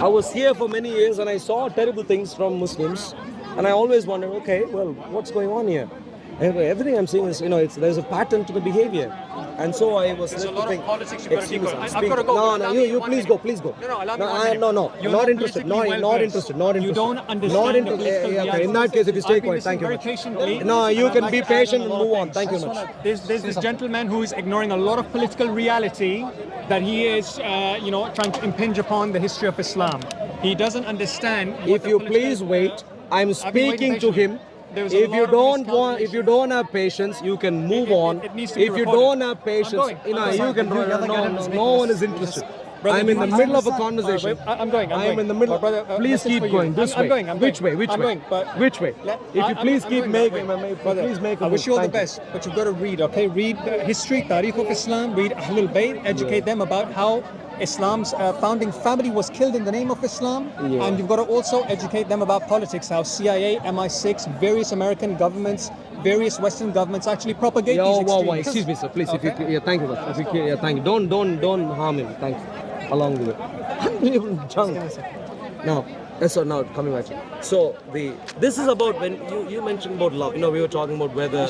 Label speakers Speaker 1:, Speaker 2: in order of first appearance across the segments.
Speaker 1: I was here for many years and I saw terrible things from Muslims, and I always wondered, okay, well, what's going on here? And everything I'm seeing is, there's a pattern to the behavior, and so I was.
Speaker 2: There's a lot of politics you've got to go. I've
Speaker 1: Speak.
Speaker 2: got to go.
Speaker 1: No, you please go, please go.
Speaker 2: No, allow me
Speaker 1: No, not interested. Not interested.
Speaker 2: You don't understand the political reality.
Speaker 1: In that case, if you stay quiet, thank you
Speaker 2: very
Speaker 1: much.
Speaker 2: patiently.
Speaker 1: No, you can be patient and move on. Thank you much.
Speaker 2: There's this gentleman who is ignoring a lot of political reality that he is, trying to impinge upon the history of Islam. He doesn't understand.
Speaker 1: If you please wait, I'm speaking to him. If you don't have patience, you can move on. If you don't have patience, you can. No one is interested. I'm in the middle of a conversation.
Speaker 2: I'm going.
Speaker 1: I'm in the middle. Please keep going. This way. Which way? Which way? Which way? If you please keep making, please make.
Speaker 2: I wish you all the best, but you've got to read. Okay, read history, Tariq of Islam. Read Ahlul Bayt. Educate them about how Islam's founding family was killed in the name of Islam, and you've got to also educate them about politics, how CIA, MI6, various American governments, various Western governments actually propagate these extremes.
Speaker 1: Excuse me, sir, please. Okay. If you, thank you, sir. Thank you. Don't harm him. Thank you. Along the way. Unbelievable junk. Now, now coming back. So this is about when you mentioned about love. We were talking about whether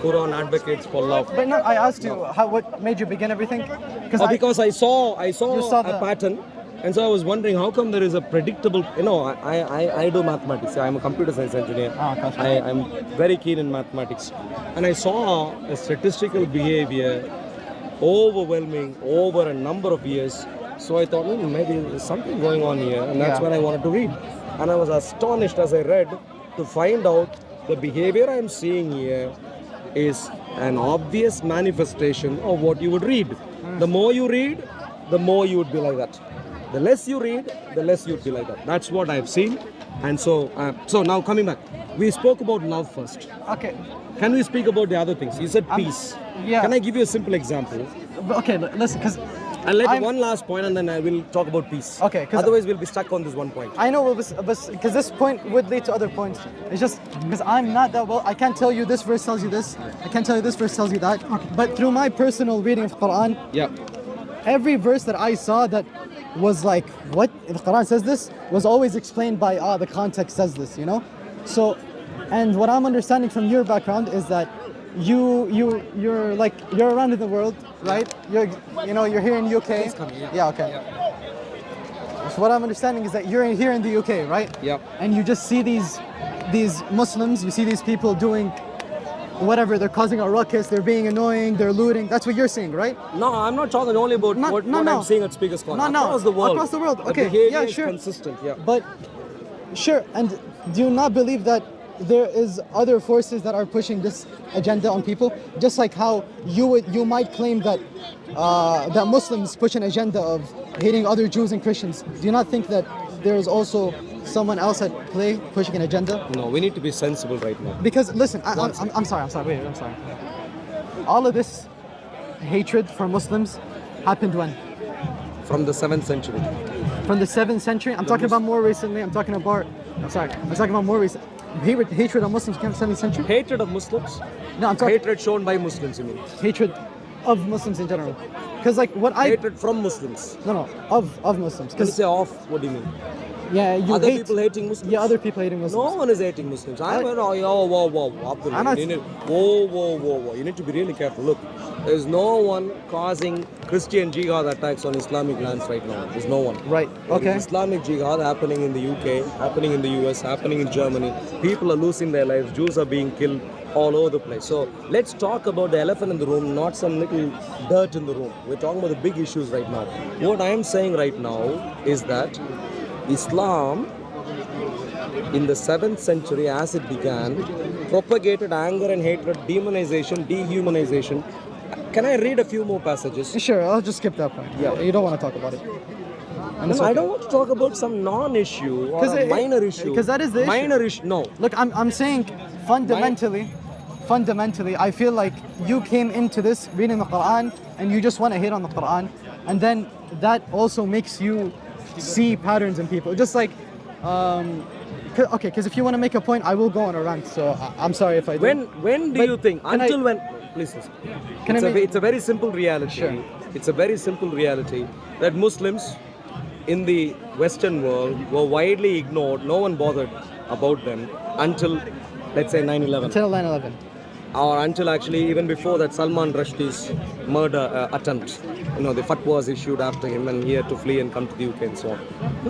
Speaker 1: Quran advocates for love.
Speaker 3: But no, I asked you what made you begin everything?
Speaker 1: Because I saw a pattern, and so I was wondering how come there is a predictable. I do mathematics. I'm a computer science engineer. I'm very keen in mathematics, and I saw a statistical behavior overwhelming over a number of years. So I thought, maybe there's something going on here, and that's when I wanted to read. And I was astonished as I read to find out the behavior I'm seeing here is an obvious manifestation of what you would read. The more you read, the more you would be like that. The less you read, the less you'd be like that. That's what I've seen. And so now coming back, we spoke about love first.
Speaker 3: Okay.
Speaker 1: Can we speak about the other things? You said peace.
Speaker 3: Yeah.
Speaker 1: Can I give you a simple example?
Speaker 3: Okay, listen, because
Speaker 1: I'll let one last point and then I will talk about peace.
Speaker 3: Okay.
Speaker 1: Otherwise, we'll be stuck on this one point.
Speaker 3: I know, because this point would lead to other points. It's just because I'm not that well. I can't tell you this verse tells you this. I can't tell you this verse tells you that. But through my personal reading of Quran, every verse that I saw that was like, what? If the Quran says this, was always explained by, the context says this, So, and what I'm understanding from your background is that you're around in the world, right? You're here in the UK. Yeah, okay. So what I'm understanding is that you're here in the UK, right?
Speaker 1: Yep.
Speaker 3: And you just see these Muslims, you see these people doing whatever, they're causing a ruckus, they're being annoying, they're looting. That's what you're saying, right?
Speaker 1: No, I'm not talking only about what I'm seeing at Speaker's Corner. Across the world.
Speaker 3: Across the world, okay.
Speaker 1: The behavior
Speaker 3: sure.
Speaker 1: is consistent,
Speaker 3: But, sure, and do you not believe that there is other forces that are pushing this agenda on people? Just like how you might claim that that Muslims push an agenda of hating other Jews and Christians. Do you not think that there is also someone else at play pushing an agenda?
Speaker 1: No, we need to be sensible right now.
Speaker 3: Because listen, I'm sorry. All of this hatred for Muslims happened when?
Speaker 1: From the 7th century.
Speaker 3: From the 7th century? I'm talking about more recently. I'm talking about more recent. Hatred of Muslims came from the 7th century?
Speaker 1: Hatred of Muslims?
Speaker 3: No, I'm talking...
Speaker 1: Hatred shown by Muslims, you mean?
Speaker 3: Hatred of Muslims in general. Because
Speaker 1: Hatred from Muslims?
Speaker 3: No, of Muslims.
Speaker 1: When you say of, what do you mean?
Speaker 3: Yeah,
Speaker 1: other people hating Muslims?
Speaker 3: Yeah, other people hating Muslims.
Speaker 1: No one is hating Muslims. Whoa. You need to be really careful. Look, there's no one causing Christian jihad attacks on Islamic lands right now. There's no one.
Speaker 3: Right, okay.
Speaker 1: There's Islamic jihad happening in the UK, happening in the US, happening in Germany. People are losing their lives. Jews are being killed all over the place. So let's talk about the elephant in the room, not some little dirt in the room. We're talking about the big issues right now. What I am saying right now is that Islam, in the 7th century as it began, propagated anger and hatred, demonization, dehumanization. Can I read a few more passages?
Speaker 3: Sure, I'll just skip that point. Yeah, you don't want to talk about it.
Speaker 1: No, I don't want to talk about some non-issue or a minor issue.
Speaker 3: Because that is the issue.
Speaker 1: Minor issue, no.
Speaker 3: Look, I'm saying fundamentally, I feel like you came into this reading the Quran and you just want to hate on the Quran, and then that also makes you see patterns in people. Just like, because if you want to make a point, I will go on a rant. So I'm sorry if I do.
Speaker 1: When do you think? Until when? Please listen. It's a very simple reality.
Speaker 3: Sure.
Speaker 1: It's a very simple reality that Muslims, in the Western world were widely ignored. No one bothered about them until, let's say, 9/11.
Speaker 3: Until 9/11.
Speaker 1: Or until actually even before that Salman Rushdie's murder attempt. The fatwa was issued after him and he had to flee and come to the UK and so on.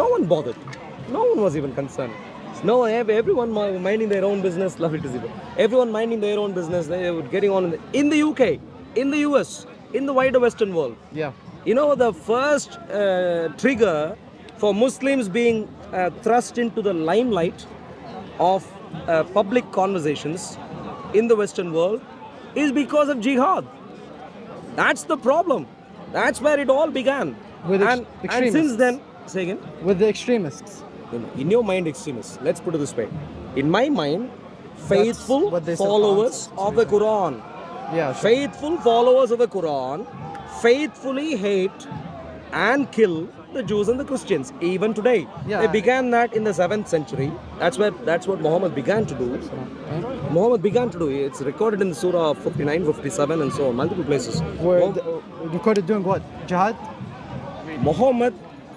Speaker 1: No one bothered. No one was even concerned. No, everyone minding their own business. Lovely to see you. Everyone minding their own business. They were getting on in the UK, in the US, in the wider Western world.
Speaker 3: Yeah.
Speaker 1: The first trigger for Muslims being thrust into the limelight of public conversations in the Western world is because of jihad. That's the problem. That's where it all began.
Speaker 3: With
Speaker 1: and since then, say again?
Speaker 3: With the extremists.
Speaker 1: In your mind, extremists. Let's put it this way. In my mind, faithful followers of the Quran.
Speaker 3: Yeah. Sure.
Speaker 1: Faithful followers of the Quran faithfully hate and kill the Jews and the Christians, even today.
Speaker 3: Yeah.
Speaker 1: They began that in the 7th century. That's what Muhammad began to do. Muhammad began to do. It's recorded in the Surah 59, 57 and so on, multiple places.
Speaker 3: Recorded doing what? Jihad?
Speaker 1: Muhammad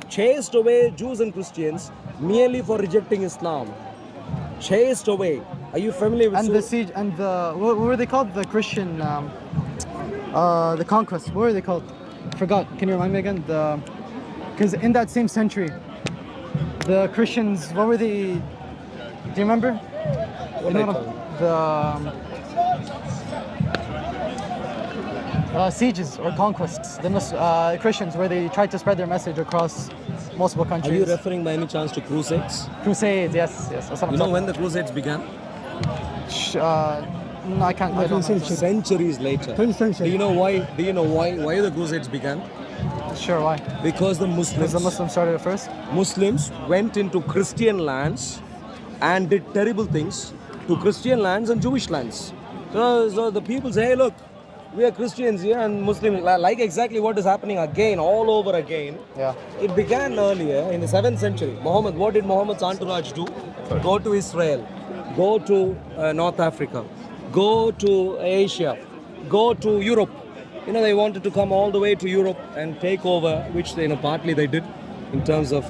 Speaker 1: chased away Jews and Christians merely for rejecting Islam. Chased away. Are you familiar with
Speaker 3: the siege and what were they called? The Christian the conquest. What were they called? Forgot. Can you remind me again? Because in that same century, the Christians, what were they? Do you remember? The sieges or conquests, the Christians, where they tried to spread their message across multiple countries.
Speaker 1: Are you referring by any chance to crusades?
Speaker 3: Crusades, yes. That's what I'm talking
Speaker 1: when the crusades began?
Speaker 3: No, I can't. I don't know.
Speaker 1: Centuries later. Do you know why? Why the crusades began?
Speaker 3: Sure, why?
Speaker 1: Because the Muslims
Speaker 3: started it first.
Speaker 1: Muslims went into Christian lands and did terrible things to Christian lands and Jewish lands. So the people say, hey, look, we are Christians here and Muslims, like exactly what is happening again, all over again.
Speaker 3: Yeah.
Speaker 1: It began earlier in the 7th century. What did Muhammad's entourage do? Go to Israel, go to North Africa, go to Asia, go to Europe. They wanted to come all the way to Europe and take over, which partly they did in terms of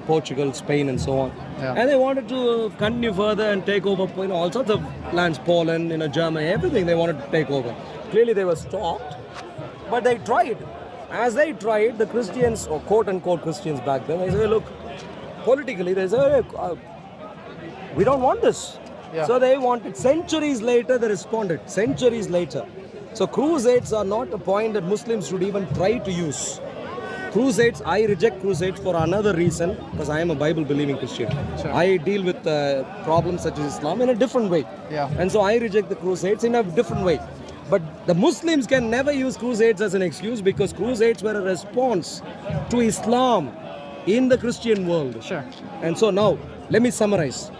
Speaker 1: Portugal, Spain and so on.
Speaker 3: Yeah.
Speaker 1: And they wanted to continue further and take over all sorts of lands, Poland, Germany, everything they wanted to take over. Clearly they were stopped, but they tried. As they tried, the Christians, or quote-unquote Christians back then, they said, look, politically, they said, we don't want this.
Speaker 3: Yeah.
Speaker 1: So they wanted, centuries later, they responded, centuries later. So crusades are not a point that Muslims should even try to use. Crusades, I reject crusades for another reason, because I am a Bible-believing Christian.
Speaker 3: Sure.
Speaker 1: I deal with problems such as Islam in a different way.
Speaker 3: Yeah.
Speaker 1: And so I reject the crusades in a different way. But the Muslims can never use crusades as an excuse, because crusades were a response to Islam in the Christian world.
Speaker 3: Sure.
Speaker 1: And so now, let me summarize.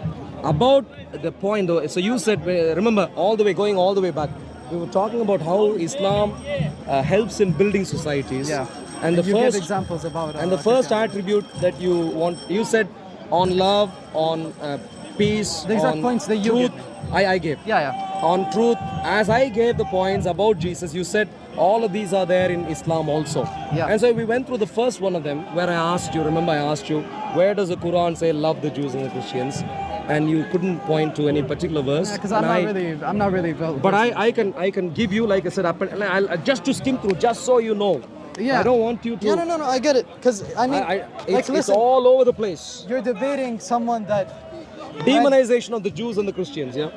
Speaker 1: About the point though, so you said, remember, going all the way back, we were talking about how Islam helps in building societies.
Speaker 3: Yeah.
Speaker 1: And
Speaker 3: you give examples about
Speaker 1: and the first attribute that you said on love, on peace,
Speaker 3: the exact
Speaker 1: on
Speaker 3: points that you
Speaker 1: truth,
Speaker 3: gave.
Speaker 1: I gave.
Speaker 3: Yeah.
Speaker 1: On truth, as I gave the points about Jesus, you said all of these are there in Islam also.
Speaker 3: Yeah.
Speaker 1: And so we went through the first one of them where I asked you, where does the Quran say love the Jews and the Christians? And you couldn't point to any particular verse.
Speaker 3: Yeah, because I'm not really.
Speaker 1: But I can give you, like I said, I'll just to skim through, just so you know.
Speaker 3: Yeah.
Speaker 1: I don't want you to.
Speaker 3: Yeah, no, I get it. Because I mean,
Speaker 1: it's all over the place.
Speaker 3: You're debating someone that
Speaker 1: demonization of the Jews and the Christians. Yeah,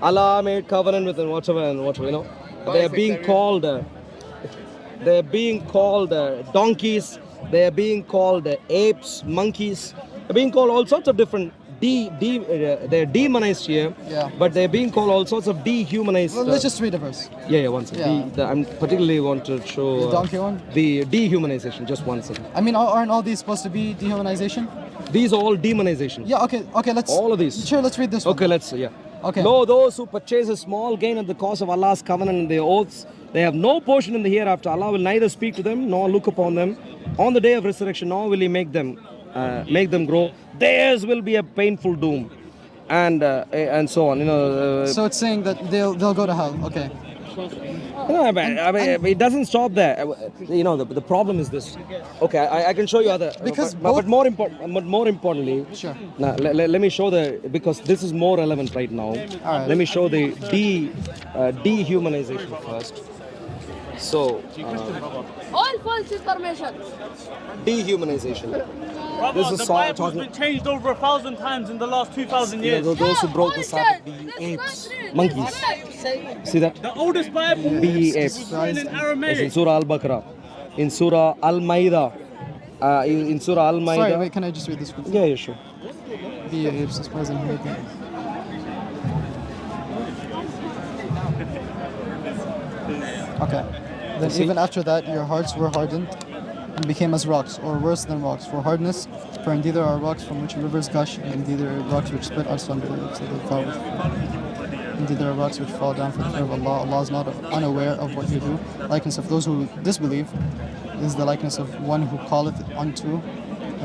Speaker 1: Allah made covenant with them, whatever. They are being called. They are being called donkeys. They are being called apes, monkeys. They're being called all sorts of different. They're demonized here,
Speaker 3: yeah.
Speaker 1: But they're being called all sorts of dehumanized.
Speaker 3: Well, let's just read a verse.
Speaker 1: Yeah, one second.
Speaker 3: Yeah.
Speaker 1: I particularly want to show
Speaker 3: the donkey one.
Speaker 1: The dehumanization. Just one second.
Speaker 3: I mean, aren't all these supposed to be dehumanization?
Speaker 1: These are all demonization.
Speaker 3: Yeah. Okay. Let's.
Speaker 1: All of these.
Speaker 3: Sure. Let's read this one.
Speaker 1: Okay. Let's. Yeah.
Speaker 3: Okay.
Speaker 1: Lo, those who purchase a small gain at the cost of Allah's covenant and their oaths, they have no portion in the hereafter. Allah will neither speak to them nor look upon them on the day of resurrection, nor will He make them grow. Theirs will be a painful doom. And so on,
Speaker 3: so it's saying that they'll go to hell. Okay.
Speaker 1: No, it doesn't stop there. You know, the problem is this. Okay, I can show you other.
Speaker 3: Because
Speaker 1: but more importantly,
Speaker 3: Sure.
Speaker 1: now, let me show because this is more relevant right now.
Speaker 3: right.
Speaker 1: Let me show the dehumanization first. So,
Speaker 4: All false information.
Speaker 1: dehumanization. This is
Speaker 5: the
Speaker 1: Saul
Speaker 5: Bible's
Speaker 1: talking.
Speaker 5: been changed over 1,000 times in the last 2,000
Speaker 1: You know,
Speaker 5: years.
Speaker 1: those who broke the Sabbath, the
Speaker 4: That's
Speaker 1: apes,
Speaker 4: not true.
Speaker 1: monkeys.
Speaker 4: That's
Speaker 1: See that?
Speaker 5: The oldest Bible
Speaker 1: Be
Speaker 5: was
Speaker 1: apes.
Speaker 5: written in
Speaker 1: It's in
Speaker 5: Aramaic.
Speaker 1: Surah Al-Baqarah, in Surah Al-Ma'idah, in Surah
Speaker 3: Sorry,
Speaker 1: Al-Ma'idah.
Speaker 3: wait, can I just read this quickly?
Speaker 1: Yeah, sure.
Speaker 3: Be apes is present here. Okay. Then
Speaker 1: See?
Speaker 3: even after that, your hearts were hardened and became as rocks, or worse than rocks, for hardness. For indeed there are rocks from which rivers gush, and indeed there are rocks which split asunder, so they fall. Indeed there are rocks which fall down for the fear of Allah. Allah is not unaware of what you do. Likeness of those who disbelieve is the likeness of one who calleth unto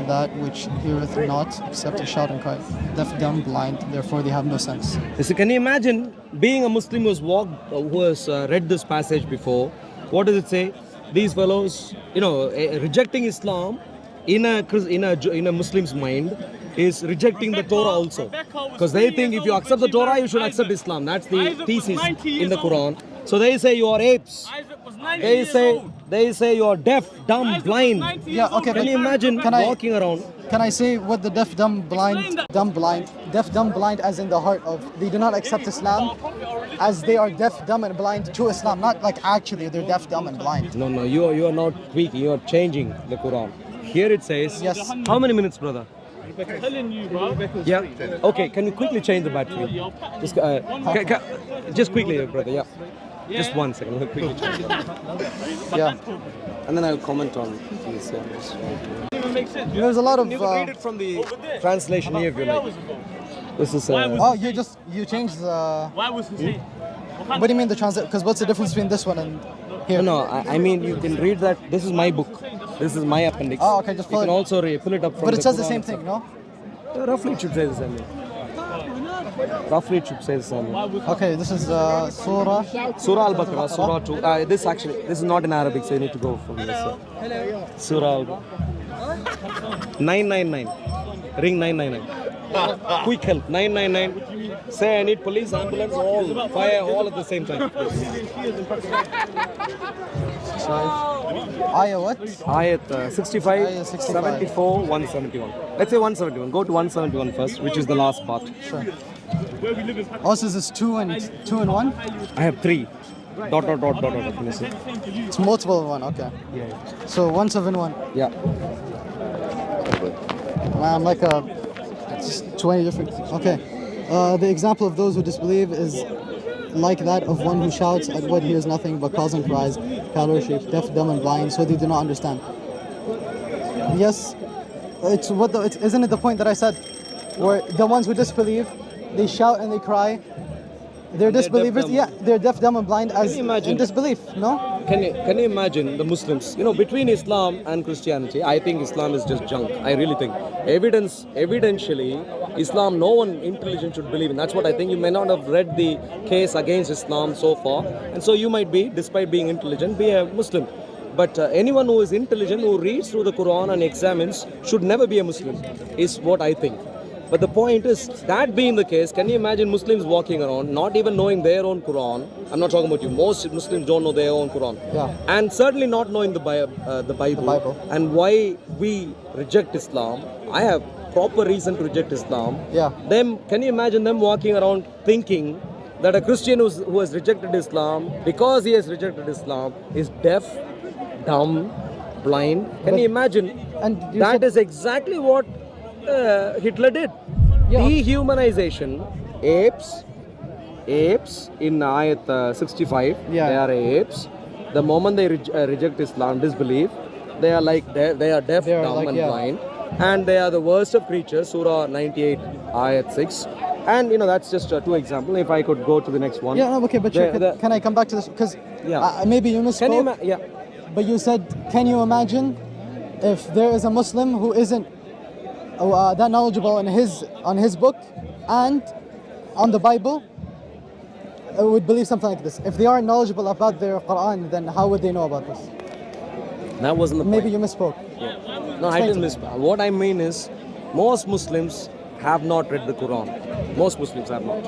Speaker 3: that which heareth not, except a shout and cry. Deaf, dumb, blind, therefore they have no sense.
Speaker 1: So can you imagine being a Muslim who has read this passage before? What does it say? These fellows, rejecting Islam in a Muslim's mind is rejecting the Torah also, because they think if you accept the Torah, you should accept Islam. That's the thesis in the Quran. So they say you are apes.
Speaker 5: Isaac was 90
Speaker 1: They
Speaker 5: years
Speaker 1: say
Speaker 5: old.
Speaker 1: they say you are deaf, dumb,
Speaker 5: Isaac was
Speaker 1: blind.
Speaker 5: 90
Speaker 3: Yeah,
Speaker 5: years old.
Speaker 3: okay,
Speaker 1: Can you imagine
Speaker 3: Can I-
Speaker 1: walking around?
Speaker 3: Can I say what the deaf, dumb, blind as in the heart of, they do not accept Islam as they are deaf, dumb and blind to Islam, not like actually they're deaf, dumb and blind.
Speaker 1: No, you are not tweaking. You are changing the Quran. Here it says.
Speaker 3: Yes.
Speaker 1: How many minutes, brother?
Speaker 5: I'm telling you, bro.
Speaker 1: Yeah. Okay. Can you quickly change the battery? Just quickly, brother. Yeah. Just 1 second. I'll quickly change it.
Speaker 3: Yeah.
Speaker 1: And then I'll comment on this. Yeah.
Speaker 5: Even makes sense.
Speaker 3: There's a lot of,
Speaker 1: You can read it from the translation here if you like. This is.
Speaker 3: oh, you changed the,
Speaker 5: Why was he saying?
Speaker 3: what do you mean the translate, because what's the difference between this one and here?
Speaker 1: No, I mean you can read that. This is my book. This is my appendix.
Speaker 3: Oh, okay, just
Speaker 1: You
Speaker 3: pull
Speaker 1: can
Speaker 3: it.
Speaker 1: also pull it up from
Speaker 3: But it says the
Speaker 1: Quran
Speaker 3: same
Speaker 1: itself.
Speaker 3: thing, no?
Speaker 1: Roughly it should say the same thing. Roughly it should say the same thing.
Speaker 3: Okay, this is Surah.
Speaker 1: Surah Al-Baqarah, Surah 2. This is not in Arabic, so you need to go from this. Surah Al-Baqarah. 999. Ring 999. Quick help. 999. Say I need police, ambulance, all, fire, all at the same time.
Speaker 3: Ayah what?
Speaker 1: Ayat 65,
Speaker 3: Ayat 65.
Speaker 1: 74, 171. Let's say 171. Go to 171 first, which is the last part.
Speaker 3: Sure. Also, is this 2 and 1?
Speaker 1: I have 3. Dot. Finish it.
Speaker 3: It's multiple of 1, okay.
Speaker 1: Yeah.
Speaker 3: So 171.
Speaker 1: Yeah.
Speaker 3: I'm like it's 20 different. Okay. The example of those who disbelieve is like that of one who shouts at what hears nothing but calls and cries, pallor shaped, deaf, dumb, and blind, so they do not understand. Yes, isn't it the point that I said, where the ones who disbelieve, they shout and they cry. They're
Speaker 1: deaf,
Speaker 3: disbelievers.
Speaker 1: dumb.
Speaker 3: Yeah, they're deaf, dumb, and blind as
Speaker 1: you imagine?
Speaker 3: in disbelief. No.
Speaker 1: Can you imagine the Muslims? Between Islam and Christianity, I think Islam is just junk. I really think. Evidentially, Islam, no one intelligent should believe in. That's what I think. You may not have read the case against Islam so far, and so you might be, despite being intelligent, be a Muslim. But anyone who is intelligent, who reads through the Quran and examines, should never be a Muslim, is what I think. But the point is, that being the case, can you imagine Muslims walking around, not even knowing their own Quran? I'm not talking about you. Most Muslims don't know their own Quran.
Speaker 3: Yeah.
Speaker 1: And certainly not knowing the Bible. And why we reject Islam. I have proper reason to reject Islam.
Speaker 3: Yeah.
Speaker 1: Then, can you imagine them walking around thinking that a Christian who has rejected Islam, because he has rejected Islam, is deaf, dumb, blind? Can you imagine?
Speaker 3: And you
Speaker 1: That
Speaker 3: said-
Speaker 1: is exactly what Hitler did.
Speaker 3: Yeah.
Speaker 1: Dehumanization. Apes in Ayat 65,
Speaker 3: Yeah.
Speaker 1: they are apes. The moment they reject Islam, disbelief, they are like they are deaf,
Speaker 3: They are
Speaker 1: dumb,
Speaker 3: like,
Speaker 1: and
Speaker 3: yeah.
Speaker 1: blind, and they are the worst of creatures. Surah 98, Ayat 6. And that's just 2 examples. If I could go to the next one.
Speaker 3: Yeah. No. Okay. But sure,
Speaker 1: The-
Speaker 3: can I come back to this? Because
Speaker 1: Yeah.
Speaker 3: maybe you misspoke.
Speaker 1: Can you yeah.
Speaker 3: But you said, can you imagine if there is a Muslim who isn't that knowledgeable on his book and on the Bible, would believe something like this. If they aren't knowledgeable about their Quran, then how would they know about this?
Speaker 1: That wasn't the point.
Speaker 3: Maybe you misspoke.
Speaker 1: No, I didn't miss. What I mean is, most Muslims have not read the Quran. Most Muslims have not.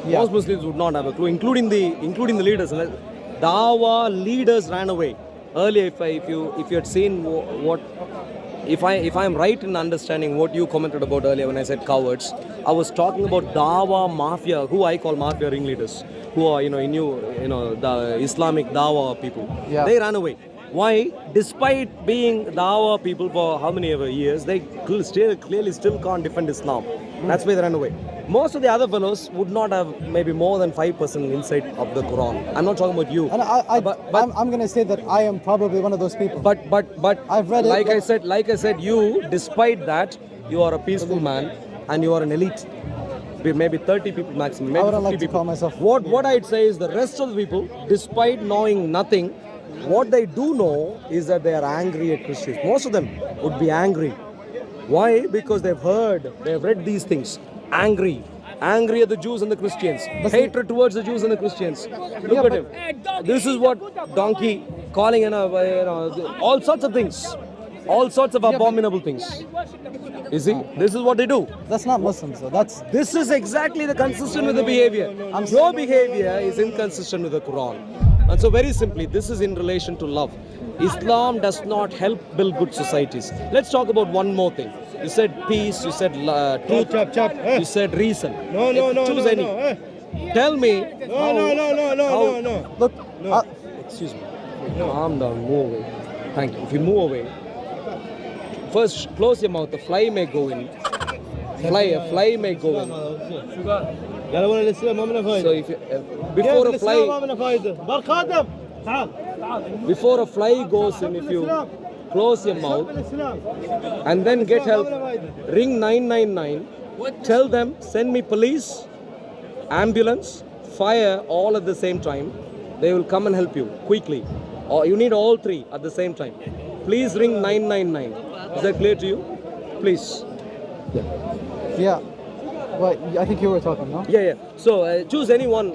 Speaker 3: Yeah.
Speaker 1: Most Muslims would not have a clue, including the leaders. Dawah leaders ran away earlier. If you had seen what, if I'm right in understanding what you commented about earlier when I said cowards, I was talking about Dawah mafia, who I call mafia ringleaders, who are the Islamic Dawah people.
Speaker 3: Yeah.
Speaker 1: They ran away. Why? Despite being Dawah people for how many ever years, they clearly still can't defend Islam. That's why they ran away. Most of the other fellows would not have maybe more than 5% insight of the Quran. I'm not talking about you.
Speaker 3: And I'm going to say that I am probably one of those people.
Speaker 1: But
Speaker 3: I've read it,
Speaker 1: like
Speaker 3: but-
Speaker 1: I said, you, despite that, you are a peaceful man and you are an elite. Maybe 30 people maximum. Maybe
Speaker 3: I wouldn't
Speaker 1: 50
Speaker 3: like to
Speaker 1: people.
Speaker 3: call myself.
Speaker 1: What I'd say is the rest of the people, despite knowing nothing, what they do know is that they are angry at Christians. Most of them would be angry. Why? Because they've read these things. Angry at the Jews and the Christians. Hatred towards the Jews and the Christians. Look at him. This is what donkey calling all sorts of things. All sorts of abominable things. You see, this is what they do.
Speaker 3: That's not Muslims, though.
Speaker 1: This is exactly the consistent with the behavior. Your behavior is inconsistent with the Quran. And so very simply, this is in relation to love. Islam does not help build good societies. Let's talk about one more thing. You said peace, you said truth, you said reason.
Speaker 6: No.
Speaker 1: Choose any. Tell me.
Speaker 6: No.
Speaker 3: Look,
Speaker 1: Excuse me. Calm down, move away. Thank you. If you move away, first close your mouth, a fly may go in. A fly may go in. So if you, before a fly goes in, if you close your mouth and then get help, ring 999, tell them, send me police, ambulance, fire, all at the same time. They will come and help you quickly. Or you need all three at the same time. Please ring 999. Is that clear to you? Please.
Speaker 3: yeah. Well, I think you were talking, no?
Speaker 1: Yeah. So choose anyone.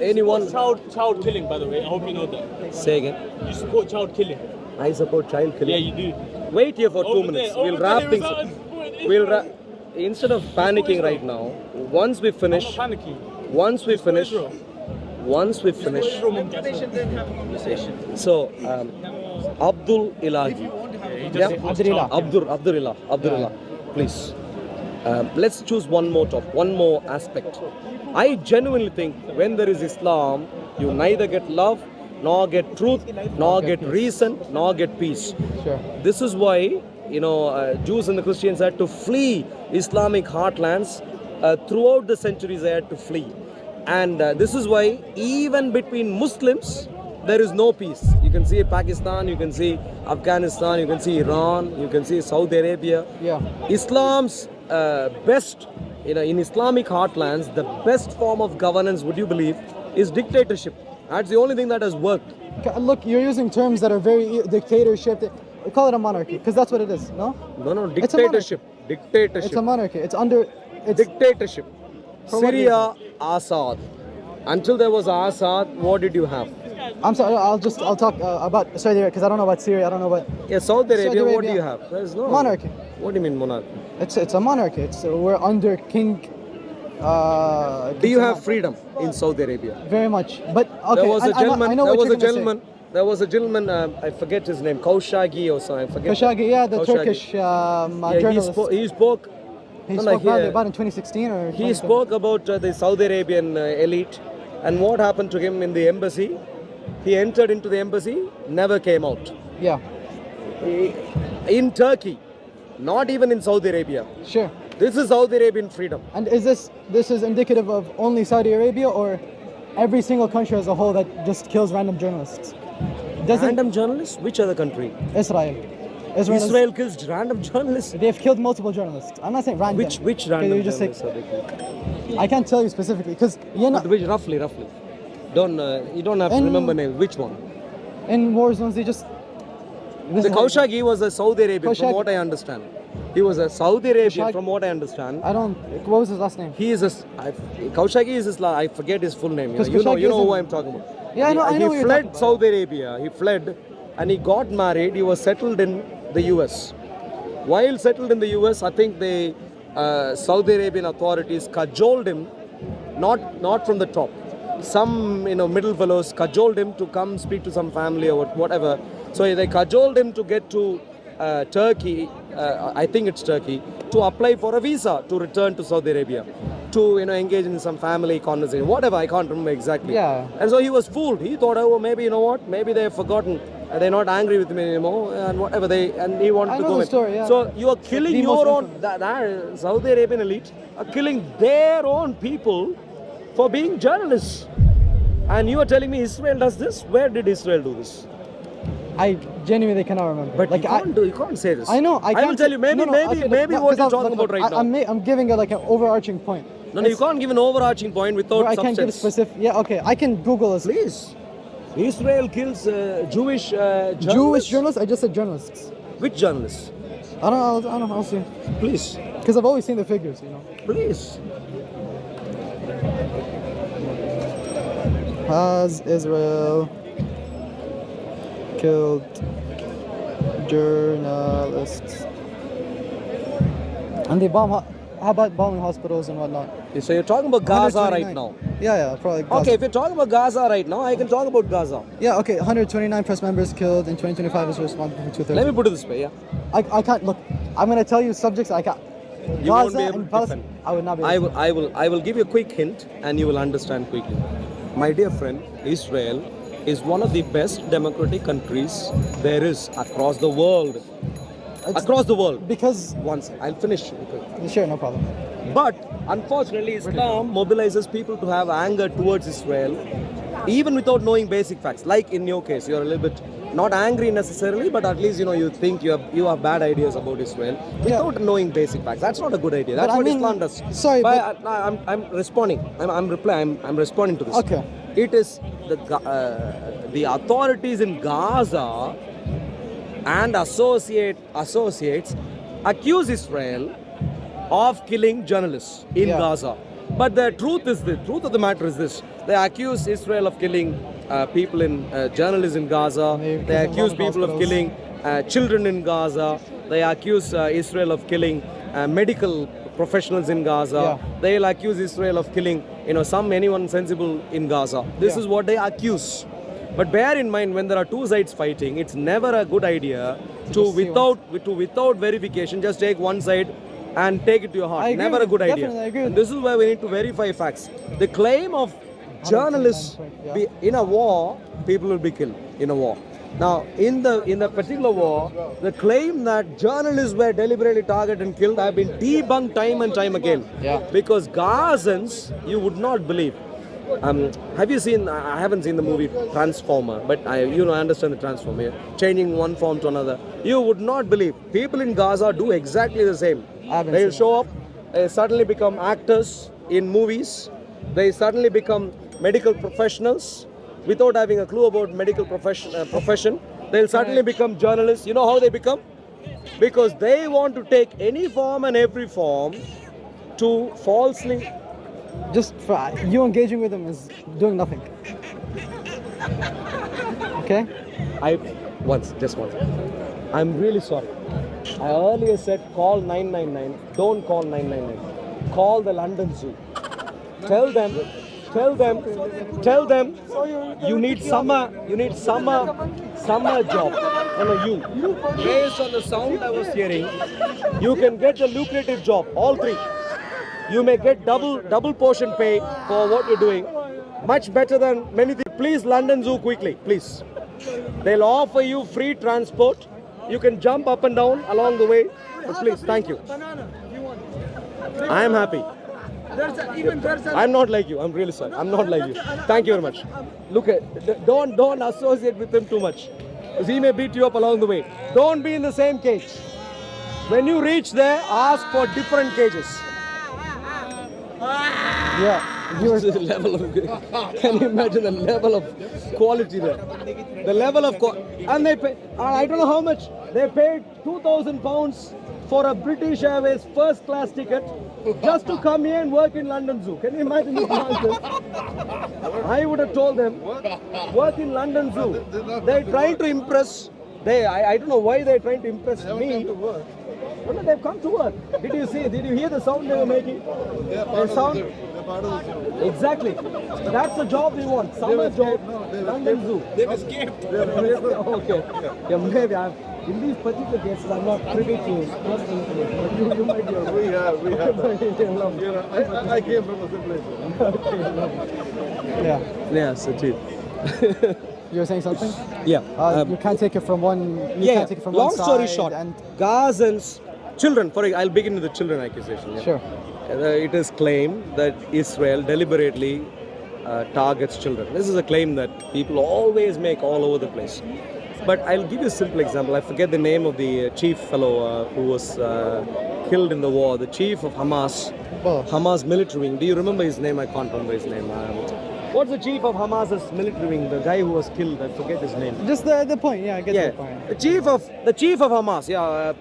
Speaker 1: Anyone.
Speaker 5: Child killing, by the way. I hope you know that.
Speaker 1: Say again.
Speaker 5: You support child killing.
Speaker 1: I support child killing.
Speaker 5: Yeah, you do.
Speaker 1: Wait here for 2
Speaker 5: Over
Speaker 1: minutes.
Speaker 5: there,
Speaker 1: We'll
Speaker 5: over
Speaker 1: wrap
Speaker 5: there
Speaker 1: things
Speaker 5: is
Speaker 1: up.
Speaker 5: our support.
Speaker 1: Instead of panicking right now, once we finish,
Speaker 5: I'm not panicking.
Speaker 1: once we finish, so Abdul Ilahi. Abdul Ilah. Please. Let's choose one more aspect. I genuinely think when there is Islam, you neither get love, nor get truth, nor get reason, nor get peace.
Speaker 3: Sure.
Speaker 1: This is why Jews and the Christians had to flee Islamic heartlands. Throughout the centuries, they had to flee, and this is why even between Muslims there is no peace. You can see Pakistan, you can see Afghanistan, you can see Iran, you can see Saudi Arabia.
Speaker 3: Yeah.
Speaker 1: Islam's best, in Islamic heartlands, the best form of governance, would you believe, is dictatorship. That's the only thing that has worked.
Speaker 3: Look, you're using terms that are very dictatorship. Call it a monarchy, because that's what it is, no?
Speaker 1: No,
Speaker 3: It's a monarchy.
Speaker 1: Dictatorship.
Speaker 3: It's a monarchy. It's
Speaker 1: Dictatorship.
Speaker 3: For what
Speaker 1: Syria, Assad. Until there was Assad, what did you have?
Speaker 3: I'm sorry. I'll talk about Saudi Arabia because I don't know about Syria. I don't know about.
Speaker 1: Yeah, Saudi Arabia,
Speaker 3: Saudi
Speaker 1: what do
Speaker 3: Arabia.
Speaker 1: you have? There's no
Speaker 3: Monarchy.
Speaker 1: What do you mean monarchy?
Speaker 3: It's a monarchy. We're under king.
Speaker 1: Do you have freedom in Saudi Arabia?
Speaker 3: Very much, but okay.
Speaker 1: There was a gentleman.
Speaker 3: I know
Speaker 1: There
Speaker 3: what
Speaker 1: was
Speaker 3: you're
Speaker 1: a
Speaker 3: gonna
Speaker 1: gentleman. There was a gentleman. I forget his name. Khashoggi or something. I forget.
Speaker 3: Khashoggi, yeah, the
Speaker 1: Khashoggi.
Speaker 3: Turkish
Speaker 1: Yeah,
Speaker 3: journalist.
Speaker 1: he spoke.
Speaker 3: He
Speaker 1: no,
Speaker 3: spoke
Speaker 1: like,
Speaker 3: probably
Speaker 1: yeah.
Speaker 3: about in 2016 or.
Speaker 1: He
Speaker 3: 2017.
Speaker 1: spoke about the Saudi Arabian elite and what happened to him in the embassy. He entered into the embassy, never came out.
Speaker 3: Yeah,
Speaker 1: In Turkey, not even in Saudi Arabia.
Speaker 3: sure.
Speaker 1: This is Saudi Arabian freedom.
Speaker 3: And is this is indicative of only Saudi Arabia or every single country as a whole that just kills random journalists?
Speaker 1: Random journalists? Which other country?
Speaker 3: Israel.
Speaker 1: Israel kills random journalists.
Speaker 3: They've killed multiple journalists. I'm not saying random.
Speaker 1: Which
Speaker 3: Okay,
Speaker 1: random
Speaker 3: you just say-
Speaker 1: journalists are they killing?
Speaker 3: I can't tell you specifically because
Speaker 1: But which, roughly. You don't have to
Speaker 3: In-
Speaker 1: remember names. Which one?
Speaker 3: in war zones they just.
Speaker 1: The Khashoggi was a Saudi Arabian, from
Speaker 3: Khashoggi.
Speaker 1: what I understand. He was a Saudi Arabian,
Speaker 3: Khashoggi.
Speaker 1: from what I understand.
Speaker 3: I don't. What was his last name?
Speaker 1: He is a. Khashoggi is his. I forget his full name.
Speaker 3: Because
Speaker 1: You know
Speaker 3: Khashoggi
Speaker 1: who
Speaker 3: isn't-
Speaker 1: I'm talking about.
Speaker 3: Yeah, I know. I know what
Speaker 1: He
Speaker 3: you're
Speaker 1: fled
Speaker 3: talking about.
Speaker 1: Saudi Arabia. He fled, and he got married. He was settled in the U.S. While settled in the U.S., I think the Saudi Arabian authorities cajoled him, not from the top. Some middle fellows cajoled him to come speak to some family or whatever. So they cajoled him to get to Turkey. I think it's Turkey, to apply for a visa to return to Saudi Arabia, to engage in some family conversation, whatever. I can't remember exactly.
Speaker 3: Yeah.
Speaker 1: And so he was fooled. He thought, oh, maybe maybe they've forgotten. They're not angry with me anymore, and whatever and he wanted
Speaker 3: I
Speaker 1: to
Speaker 3: know
Speaker 1: go
Speaker 3: the
Speaker 1: in.
Speaker 3: story, yeah.
Speaker 1: So you are killing
Speaker 3: The most
Speaker 1: your own.
Speaker 3: infamous.
Speaker 1: That Saudi Arabian elite are killing their own people for being journalists. And you are telling me Israel does this? Where did Israel do this?
Speaker 3: I genuinely cannot remember.
Speaker 1: But
Speaker 3: like
Speaker 1: you can't say this.
Speaker 3: I know. I
Speaker 1: will
Speaker 3: can't
Speaker 1: tell you. Maybe
Speaker 3: no, okay,
Speaker 1: maybe
Speaker 3: no,
Speaker 1: what you're
Speaker 3: 'cause
Speaker 1: talking about right now.
Speaker 3: I'm giving it like an overarching point.
Speaker 1: No, you can't give an overarching point without
Speaker 3: Bro, I can't give
Speaker 1: substance.
Speaker 3: specific. Yeah, okay. I can Google this.
Speaker 1: Please. Israel kills Jewish journalists.
Speaker 3: Jewish journalists. I just said journalists.
Speaker 1: Which journalists?
Speaker 3: I don't know. I'll see.
Speaker 1: Please.
Speaker 3: Because I've always seen the figures.
Speaker 1: Please.
Speaker 3: Has Israel killed journalists? And they bomb. How about bombing hospitals and whatnot?
Speaker 1: So you're talking about Gaza right
Speaker 3: 129.
Speaker 1: now.
Speaker 3: Yeah, probably. Gaza.
Speaker 1: Okay, if you're talking about Gaza right now, I can talk about Gaza.
Speaker 3: Yeah, okay. 129 press members killed in 2025 is responsible for 230.
Speaker 1: Let me put it this way, yeah.
Speaker 3: I can't look. I'm gonna tell you subjects I can't.
Speaker 1: You won't
Speaker 3: Gaza
Speaker 1: be able
Speaker 3: and
Speaker 1: to
Speaker 3: Palestine.
Speaker 1: defend.
Speaker 3: I would not be. Able to.
Speaker 1: I will give you a quick hint and you will understand quickly. My dear friend, Israel is one of the best democratic countries there is across the world. Across the world.
Speaker 3: Because
Speaker 1: Once, I'll finish.
Speaker 3: sure, no problem.
Speaker 1: But unfortunately, Islam mobilizes people to have anger towards Israel, even without knowing basic facts. Like in your case, you're a little bit not angry necessarily, but at least you think you have bad ideas about Israel without knowing basic facts. That's not a good idea. That's
Speaker 3: But I
Speaker 1: what
Speaker 3: mean,
Speaker 1: Islam does.
Speaker 3: sorry, but-
Speaker 1: I'm responding. I'm responding to this.
Speaker 3: Okay.
Speaker 1: It is the authorities in Gaza and associates accuse Israel of killing journalists in
Speaker 3: Yeah.
Speaker 1: Gaza. But the truth of the matter is this: they accuse Israel of killing people in journalists in Gaza. They accuse people of killing children in Gaza. They accuse Israel of killing medical professionals in Gaza.
Speaker 3: Yeah.
Speaker 1: They'll accuse Israel of killing anyone sensible in Gaza. This is what they accuse. But bear in mind, when there are two sides fighting, it's never a good idea to
Speaker 3: just see
Speaker 1: without verification just take one side and take it to your heart.
Speaker 3: I agree
Speaker 1: Never a
Speaker 3: with-
Speaker 1: good idea.
Speaker 3: definitely, I agree
Speaker 1: And
Speaker 3: with-
Speaker 1: this is why we need to verify facts. The claim of journalists
Speaker 3: 129,
Speaker 1: in a war, people will be killed in a war. Now, in the particular war, the claim that journalists were deliberately targeted and killed have been debunked time and time again.
Speaker 3: Yeah.
Speaker 1: Because Gazans, you would not believe. Have you seen? I haven't seen the movie Transformer, but I understand the Transformer. Changing one form to another. You would not believe. People in Gaza do exactly the same.
Speaker 3: I haven't
Speaker 1: They'll
Speaker 3: seen
Speaker 1: show up. They suddenly become actors in movies. They suddenly become medical professionals without having a clue about medical profession. They'll suddenly become journalists. You know how they become? Because they want to take any form and every form to falsely.
Speaker 3: Just for you engaging with them is doing nothing. Okay?
Speaker 1: Just once. I'm really sorry. I earlier said call 999. Don't call 999. Call the London Zoo. Tell them you need summer job. You. Based on the sound I was hearing, you can get a lucrative job, all three. You may get double portion pay for what you're doing. Much better than many things. Please, London Zoo, quickly, please. They'll offer you free transport. You can jump up and down along the way. But please, thank you. I am happy. I'm not like you. I'm really sorry. I'm not like you. Thank you very much. Look, don't associate with him too much, because he may beat you up along the way. Don't be in the same cage. When you reach there, ask for different cages.
Speaker 3: Yeah. You were
Speaker 1: The level of, can you imagine the level of quality there? The level of and they pay. I don't know how much they paid. £2,000 for a British Airways first class ticket just to come here and work in London Zoo. Can you imagine this nonsense? I would have told them, work in London Zoo. They're trying to impress. I don't know why they're trying to impress me. No, no, they've come to work. Did you see? Did you hear the sound they were making? The sound. Exactly. That's the job we want. Summer job. London Zoo.
Speaker 5: They've escaped.
Speaker 1: Okay. Yeah, maybe in these particular cases, I'm not privy to personal information. But you might be aware.
Speaker 6: We have. You know, I came from a simple place.
Speaker 3: Yeah.
Speaker 1: Yes, it is.
Speaker 3: You were saying something?
Speaker 1: Yeah.
Speaker 3: You can't take it from one. You
Speaker 1: Yeah.
Speaker 3: can't take it from
Speaker 1: Long
Speaker 3: one
Speaker 1: story
Speaker 3: side
Speaker 1: short,
Speaker 3: And
Speaker 1: Gazans, children. I'll begin with the children accusation. Yeah.
Speaker 3: sure.
Speaker 1: It is claimed that Israel deliberately targets children. This is a claim that people always make all over the place. But I'll give you a simple example. I forget the name of the chief fellow who was killed in the war. The chief of Hamas,
Speaker 3: Oh.
Speaker 1: Hamas military wing. Do you remember his name? I can't remember his name. What's the chief of Hamas's military wing? The guy who was killed. I forget his name.
Speaker 3: Just the point. Yeah, I get the point.
Speaker 1: The chief of Hamas. Yeah,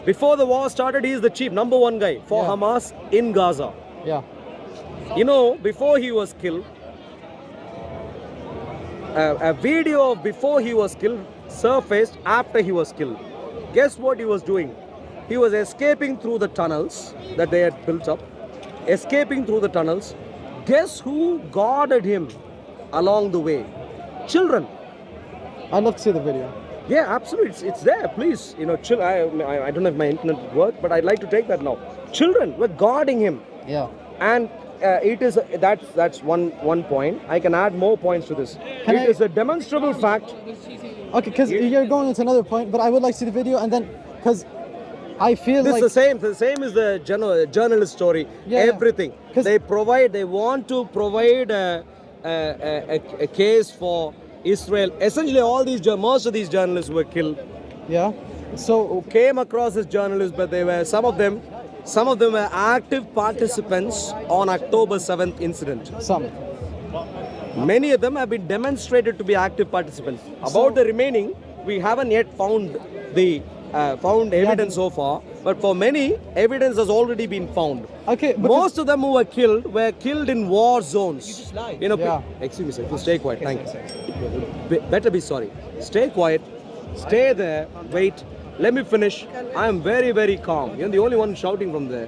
Speaker 1: before the war started, he is the chief, number one guy for
Speaker 3: Yeah.
Speaker 1: Hamas in Gaza.
Speaker 3: Yeah.
Speaker 1: You know, before he was killed, a video of before he was killed surfaced after he was killed. Guess what he was doing? He was escaping through the tunnels that they had built up. Escaping through the tunnels. Guess who guarded him along the way? Children.
Speaker 3: I'd love to see the video.
Speaker 1: Yeah, absolutely. It's there. Please, you know, I don't know if my internet would work, but I'd like to take that now. Children were guarding him,
Speaker 3: Yeah.
Speaker 1: and that's one point. I can add more points to this.
Speaker 3: Can
Speaker 1: It is a demonstrable fact.
Speaker 3: Okay, because you're going into another point, but I would like to see the video, and then because I feel
Speaker 1: This
Speaker 3: like
Speaker 1: is the same. The same is the journalist story.
Speaker 3: Yeah, yeah.
Speaker 1: Everything
Speaker 3: 'Cause-
Speaker 1: they want to provide a case for Israel. Essentially, most of these journalists were killed.
Speaker 3: yeah. So
Speaker 1: Who came across as journalists, but they were some of them were active participants on October 7th incident.
Speaker 3: some.
Speaker 1: Many of them have been demonstrated to be active participants. About the remaining, we haven't yet found evidence so far. But for many, evidence has already been found.
Speaker 3: Okay, because-
Speaker 1: Most of them who were killed in war zones. You know,
Speaker 3: Yeah.
Speaker 1: excuse me, sir. If you stay quiet, thank you. Better be sorry. Stay quiet. Stay there. Wait. Let me finish. I am very, very calm. You're the only one shouting from there.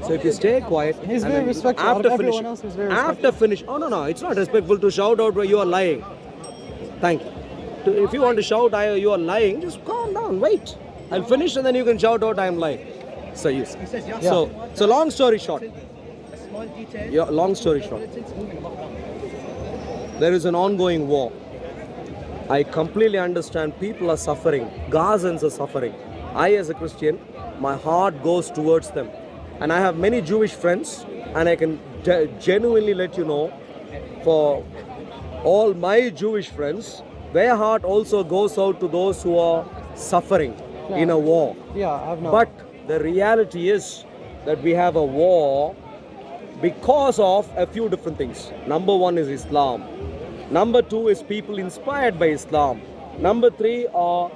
Speaker 1: So if you stay quiet,
Speaker 3: He's
Speaker 1: and
Speaker 3: very
Speaker 1: then
Speaker 3: respectful.
Speaker 1: After
Speaker 3: Everyone
Speaker 1: finish,
Speaker 3: else is very
Speaker 1: after finish. Oh no, it's not respectful to shout out where you are lying. Thank you. If you want to shout, you are lying. Just calm down. Wait. I'll finish and then you can shout out I am lying. So yes. So long story short. Yeah, long story short. There is an ongoing war. I completely understand people are suffering. Gazans are suffering. I as a Christian, my heart goes towards them. And I have many Jewish friends, and I can genuinely let you know, for all my Jewish friends, their heart also goes out to those who are suffering in a war.
Speaker 3: Yeah, I've known.
Speaker 1: But the reality is that we have a war because of a few different things. Number one is Islam. Number two is people inspired by Islam. Number three are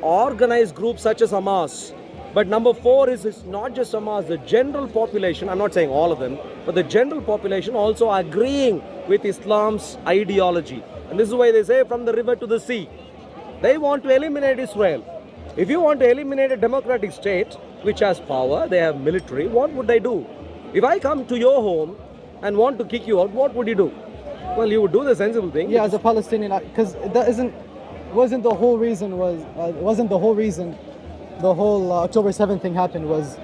Speaker 1: organized groups such as Hamas. But number four is it's not just Hamas, the general population, I'm not saying all of them, but the general population also agreeing with Islam's ideology. And this is why they say from the river to the sea. They want to eliminate Israel. If you want to eliminate a democratic state, which has power, they have military, what would they do? If I come to your home and want to kick you out, what would you do? Well, you would do the sensible thing.
Speaker 3: Yeah, as a Palestinian, because that wasn't the whole reason. The whole October 7th thing happened was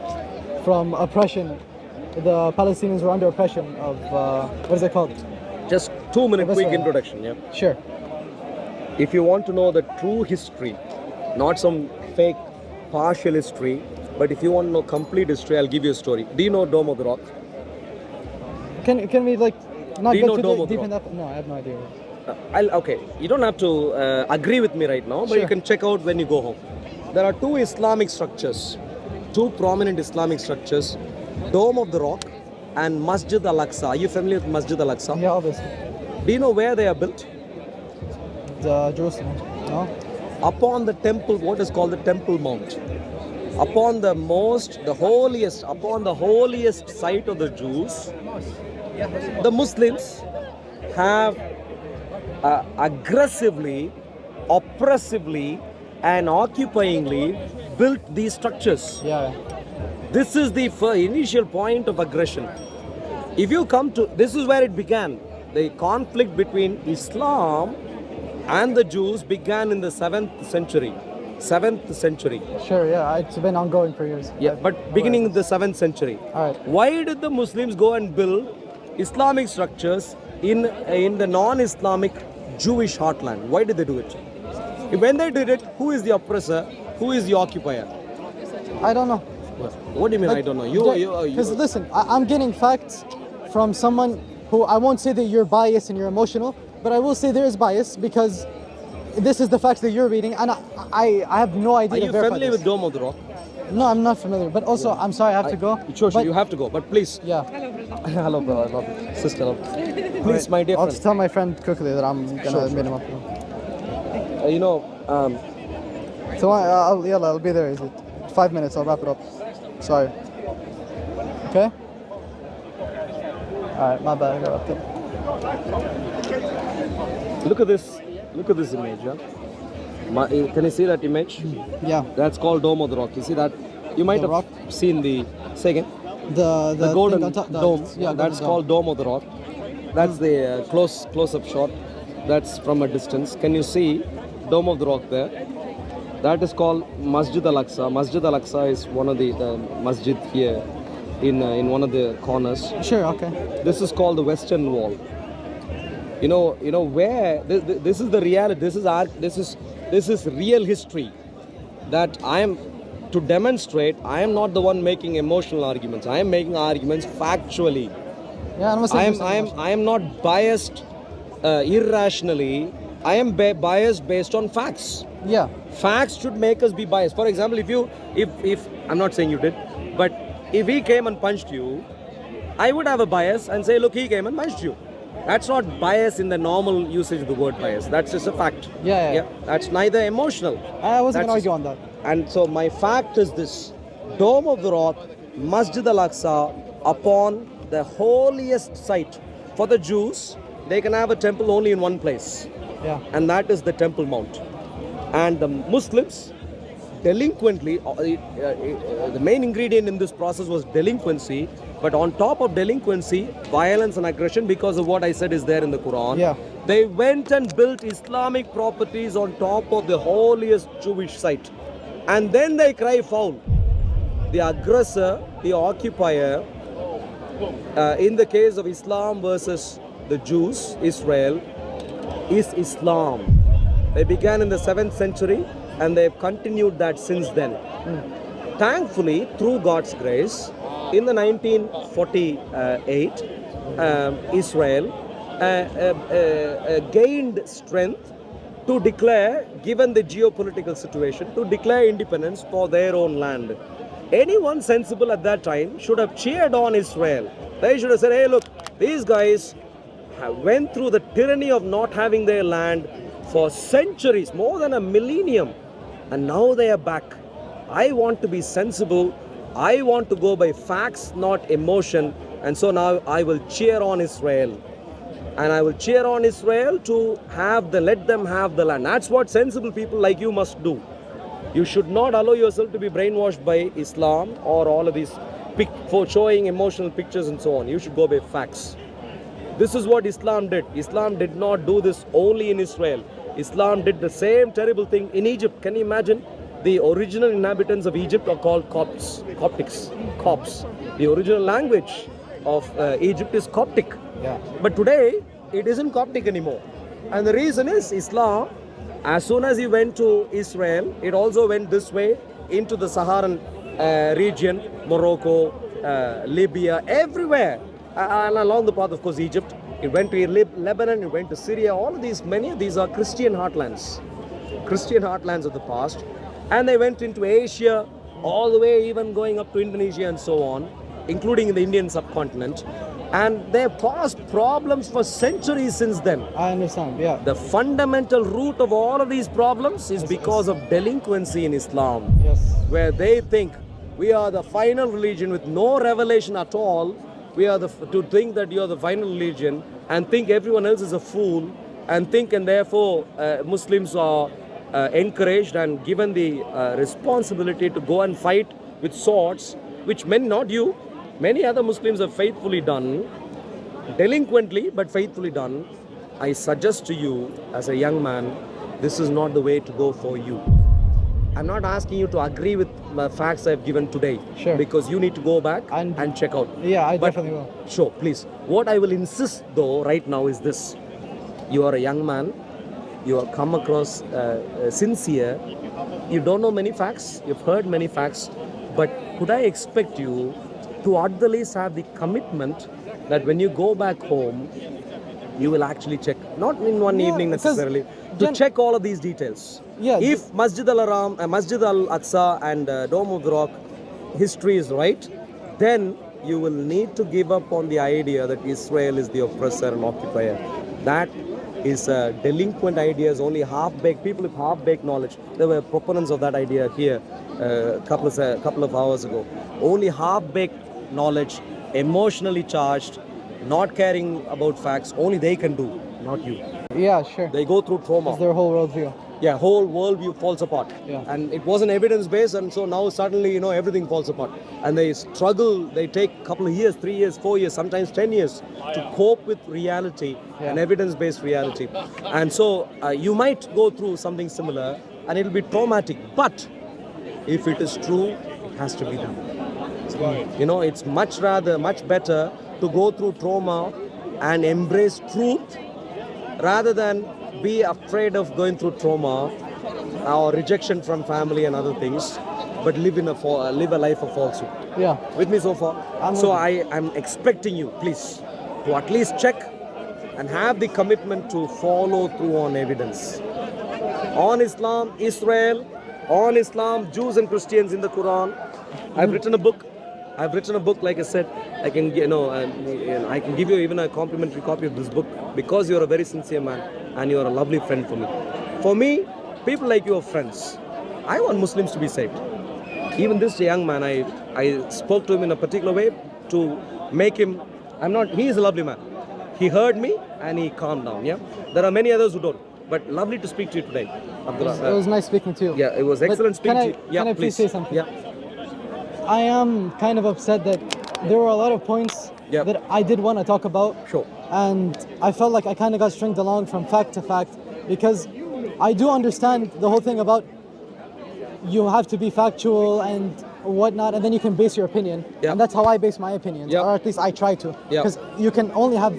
Speaker 3: from oppression. The Palestinians were under oppression of what is it called?
Speaker 1: Just 2 minute
Speaker 3: Of
Speaker 1: quick
Speaker 3: Israel.
Speaker 1: introduction. Yeah.
Speaker 3: Sure.
Speaker 1: If you want to know the true history, not some fake partial history, but if you want to know complete history, I'll give you a story. Do you know Dome of the Rock?
Speaker 3: Can we like not
Speaker 1: Do you know
Speaker 3: get
Speaker 1: Dome
Speaker 3: too
Speaker 1: of the
Speaker 3: deep in
Speaker 1: Rock?
Speaker 3: that? No, I have no idea.
Speaker 1: Okay, you don't have to agree with me right now, but
Speaker 3: Sure.
Speaker 1: you can check out when you go home. There are two Islamic structures, two prominent Islamic structures, Dome of the Rock and Masjid Al-Aqsa. Are you familiar with Masjid Al-Aqsa?
Speaker 3: Yeah, obviously.
Speaker 1: Do you know where they are built?
Speaker 3: The Jerusalem. No.
Speaker 1: Upon the temple, what is called the Temple Mount. upon upon the holiest site of the Jews, the Muslims have aggressively, oppressively, and occupyingly built these structures.
Speaker 3: Yeah.
Speaker 1: This is the initial point of aggression. If you come to, this is where it began. The conflict between Islam and the Jews began in the 7th century. 7th century.
Speaker 3: Sure, yeah. It's been ongoing for years.
Speaker 1: Yeah, but beginning in the 7th century.
Speaker 3: All right.
Speaker 1: Why did the Muslims go and build Islamic structures in the non-Islamic Jewish heartland? Why did they do it? When they did it, who is the oppressor? Who is the occupier?
Speaker 3: I don't know.
Speaker 1: What do you mean? I don't know.
Speaker 3: Because listen, I'm getting facts from someone who I won't say that you're biased and you're emotional, but I will say there is bias because this is the facts that you're reading, and I have no idea.
Speaker 1: Are
Speaker 3: to
Speaker 1: you
Speaker 3: verify
Speaker 1: familiar
Speaker 3: this.
Speaker 1: with Dome of the Rock?
Speaker 3: No, I'm not familiar. But also, I'm sorry, I have to go.
Speaker 1: Sure,
Speaker 3: But-
Speaker 1: you have to go. But please.
Speaker 3: Yeah.
Speaker 1: Hello, brother. I love you. Sister, love you. Please, my dear
Speaker 3: I'll
Speaker 1: friend.
Speaker 3: just tell my friend quickly that I'm gonna meet him up.
Speaker 1: You know,
Speaker 3: So I'll be there. Is it 5 minutes? I'll wrap it up. Sorry. Okay. All right, my bad. I got up there.
Speaker 1: look at this. Look at this image. Yeah? Can you see that image?
Speaker 3: Yeah.
Speaker 1: That's called Dome of the Rock. You see that? You might
Speaker 3: The
Speaker 1: have
Speaker 3: rock?
Speaker 1: seen the. Say again.
Speaker 3: The
Speaker 1: Golden
Speaker 3: thing on top,
Speaker 1: Dome.
Speaker 3: Yeah,
Speaker 1: That's
Speaker 3: golden
Speaker 1: called Dome of the Rock. That's the close-up shot. That's from a distance. Can you see Dome of the Rock there? That is called Masjid Al-Aqsa. Masjid Al-Aqsa is one of the masjid here in one of the corners.
Speaker 3: dome. Sure. Okay.
Speaker 1: This is called the Western Wall. You know where this is the reality. This is real history. That I am to demonstrate. I am not the one making emotional arguments. I am making arguments factually.
Speaker 3: Yeah,
Speaker 1: I am not biased irrationally. I am biased based on facts.
Speaker 3: Yeah.
Speaker 1: Facts should make us be biased. For example, if I'm not saying you did, but if he came and punched you, I would have a bias and say, look, he came and punched you. That's not bias in the normal usage of the word bias. That's just a fact.
Speaker 3: Yeah.
Speaker 1: That's neither emotional.
Speaker 3: I wasn't gonna
Speaker 1: That's
Speaker 3: argue on that.
Speaker 1: And so my fact is this: Dome of the Rock, Masjid Al-Aqsa, upon the holiest site. For the Jews, they can have a temple only in one place,
Speaker 3: Yeah.
Speaker 1: and that is the Temple Mount. And the Muslims, delinquently, the main ingredient in this process was delinquency, but on top of delinquency, violence and aggression, because of what I said is there in the Quran.
Speaker 3: Yeah.
Speaker 1: They went and built Islamic properties on top of the holiest Jewish site. And then they cry foul. The aggressor, the occupier, in the case of Islam versus the Jews, Israel, is Islam. They began in the 7th century and they've continued that since then. Thankfully, through God's grace, in the 1948, Israel gained strength to declare, given the geopolitical situation, to declare independence for their own land. Anyone sensible at that time should have cheered on Israel. They should have said, hey, look, these guys went through the tyranny of not having their land for centuries, more than a millennium, and now they are back. I want to be sensible. I want to go by facts, not emotion, and so now I will cheer on Israel. And I will cheer on Israel to let them have the land. That's what sensible people like you must do. You should not allow yourself to be brainwashed by Islam or all of these for showing emotional pictures and so on. You should go by facts. This is what Islam did. Islam did not do this only in Israel. Islam did the same terrible thing in Egypt. Can you imagine? The original inhabitants of Egypt are called Copts. The original language of Egypt is Coptic.
Speaker 3: Yeah.
Speaker 1: But today, it isn't Coptic anymore. And the reason is Islam, as soon as he went to Israel, it also went this way into the Saharan region, Morocco, Libya, everywhere. And along the path, of course, Egypt. It went to Lebanon, it went to Syria. All of these, many of these are Christian heartlands. Christian heartlands of the past. And they went into Asia, all the way even going up to Indonesia and so on, including in the Indian subcontinent. And they've caused problems for centuries since then.
Speaker 3: I understand. Yeah.
Speaker 1: The fundamental root of all of these problems is because of delinquency in Islam,
Speaker 3: Yes.
Speaker 1: where they think we are the final religion with no revelation at all. We are to think that you are the final religion and think everyone else is a fool, and think and therefore Muslims are encouraged and given the responsibility to go and fight with swords, which many, not you, many other Muslims have faithfully done, delinquently but faithfully done. I suggest to you as a young man, this is not the way to go for you. I'm not asking you to agree with the facts I've given today.
Speaker 3: Sure.
Speaker 1: Because you need to go back and check out.
Speaker 3: Yeah, I
Speaker 1: But-
Speaker 3: definitely will.
Speaker 1: Sure, please. What I will insist though right now is this. You are a young man. You have come across sincere. You don't know many facts. You've heard many facts. But could I expect you to at the least have the commitment that when you go back home, you will actually check, not in one
Speaker 3: Yeah,
Speaker 1: evening
Speaker 3: because
Speaker 1: necessarily, to check all of these details.
Speaker 3: Yeah,
Speaker 1: If Masjid al-Haram, Masjid al-Aqsa and Dome of the Rock history is right, then you will need to give up on the idea that Israel is the oppressor and occupier. That is a delinquent idea, is only half-baked. People with half-baked knowledge. There were proponents of that idea here a couple of hours ago. Only half-baked knowledge, emotionally charged, not caring about facts, only they can do, not you.
Speaker 3: Yeah, sure.
Speaker 1: They go through trauma.
Speaker 3: It's their whole worldview.
Speaker 1: Yeah, whole worldview falls apart.
Speaker 3: Yeah.
Speaker 1: And it wasn't evidence-based, and so now suddenly, everything falls apart. And they struggle, they take a couple of years, 3 years, 4 years, sometimes 10 years to cope with reality, and evidence-based reality. And so you might go through something similar, and it'll be traumatic. But if it is true, it has to be done. It's much better to go through trauma and embrace truth rather than be afraid of going through trauma or rejection from family and other things, but live a life of falsehood.
Speaker 3: Yeah.
Speaker 1: With me so far?
Speaker 3: I'm
Speaker 1: So
Speaker 3: with
Speaker 1: I'm expecting you, please, to at least check and have the commitment to follow through on evidence. On Islam, Israel, on Islam, Jews and Christians in the Quran. I've written a book. Like I said, I can, I can give you even a complimentary copy of this book because you're a very sincere man and you're a lovely friend for me. For me, people like you are friends. I want Muslims to be saved. Even this young man, I spoke to him in a particular way to make him, he is a lovely man. He heard me and he calmed down, yeah? There are many others who don't. But lovely to speak to you today, Abdullah.
Speaker 3: It was nice speaking to you.
Speaker 1: Yeah, it was
Speaker 3: But
Speaker 1: excellent speaking to you. Yeah,
Speaker 3: can I please say something?
Speaker 1: Yeah.
Speaker 3: I am kind of upset that there were a lot of points
Speaker 1: Yep.
Speaker 3: that I did want to talk about.
Speaker 1: Sure.
Speaker 3: And I felt like I kind of got stringed along from fact to fact because I do understand the whole thing about you have to be factual and whatnot, and then you can base your opinion.
Speaker 1: Yep.
Speaker 3: And that's how I base my opinions,
Speaker 1: Yep.
Speaker 3: or at least I try to.
Speaker 1: Yep.
Speaker 3: Because you can only have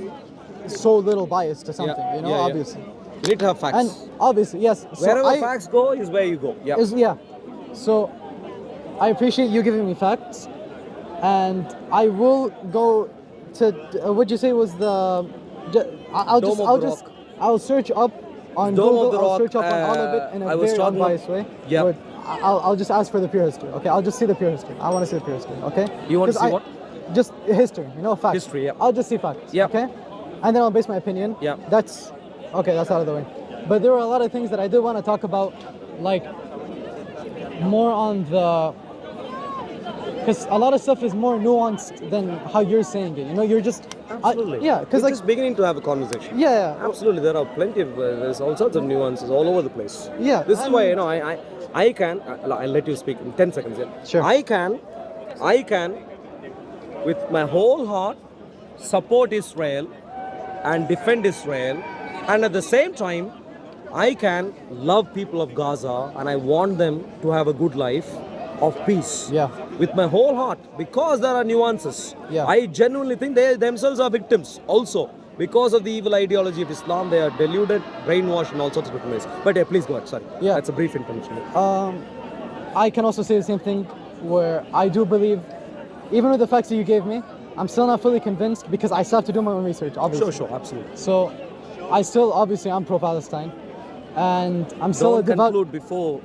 Speaker 3: so little bias to something,
Speaker 1: Yeah. Yeah.
Speaker 3: obviously.
Speaker 1: You need to have facts.
Speaker 3: And obviously, yes. So
Speaker 1: Wherever facts go is where you go. Yeah.
Speaker 3: yeah. So I appreciate you giving me facts, and I will go to what'd you say was the? I'll search up on
Speaker 1: Dome of
Speaker 3: Google.
Speaker 1: the
Speaker 3: I'll
Speaker 1: Rock,
Speaker 3: search up on all of it in
Speaker 1: I
Speaker 3: a
Speaker 1: was
Speaker 3: very
Speaker 1: talking
Speaker 3: unbiased way.
Speaker 1: Yeah.
Speaker 3: But I'll just ask for the pure history. Okay, I'll just see the pure history. I want to see the pure history. Okay.
Speaker 1: You want to
Speaker 3: 'Cause
Speaker 1: see what?
Speaker 3: Just history. Facts.
Speaker 1: History, yeah.
Speaker 3: I'll just see facts.
Speaker 1: Yeah.
Speaker 3: Okay. And then I'll base my opinion.
Speaker 1: Yeah.
Speaker 3: That's okay. That's out of the way. But there were a lot of things that I did want to talk about, like more on the. Because a lot of stuff is more nuanced than how you're saying it. You're just.
Speaker 1: Absolutely.
Speaker 3: Yeah, because
Speaker 1: we're
Speaker 3: like.
Speaker 1: just beginning to have a conversation.
Speaker 3: Yeah.
Speaker 1: Absolutely, there are plenty of there's all sorts of nuances all over the place.
Speaker 3: Yeah,
Speaker 1: This is
Speaker 3: I
Speaker 1: why
Speaker 3: mean-
Speaker 1: I can. I'll let you speak in 10 seconds. Yeah.
Speaker 3: Sure.
Speaker 1: I can, with my whole heart, support Israel and defend Israel, and at the same time, I can love people of Gaza and I want them to have a good life of peace.
Speaker 3: Yeah.
Speaker 1: With my whole heart, because there are nuances.
Speaker 3: Yeah.
Speaker 1: I genuinely think they themselves are victims also. Because of the evil ideology of Islam, they are deluded, brainwashed, and all sorts of different ways. But yeah, please go ahead. Sorry.
Speaker 3: Yeah.
Speaker 1: That's a brief intervention.
Speaker 3: I can also say the same thing, where I do believe, even with the facts that you gave me, I'm still not fully convinced because I still have to do my own research, obviously.
Speaker 1: Sure, absolutely.
Speaker 3: So, I'm pro-Palestine, and I'm still a
Speaker 1: Don't
Speaker 3: devout.
Speaker 1: conclude before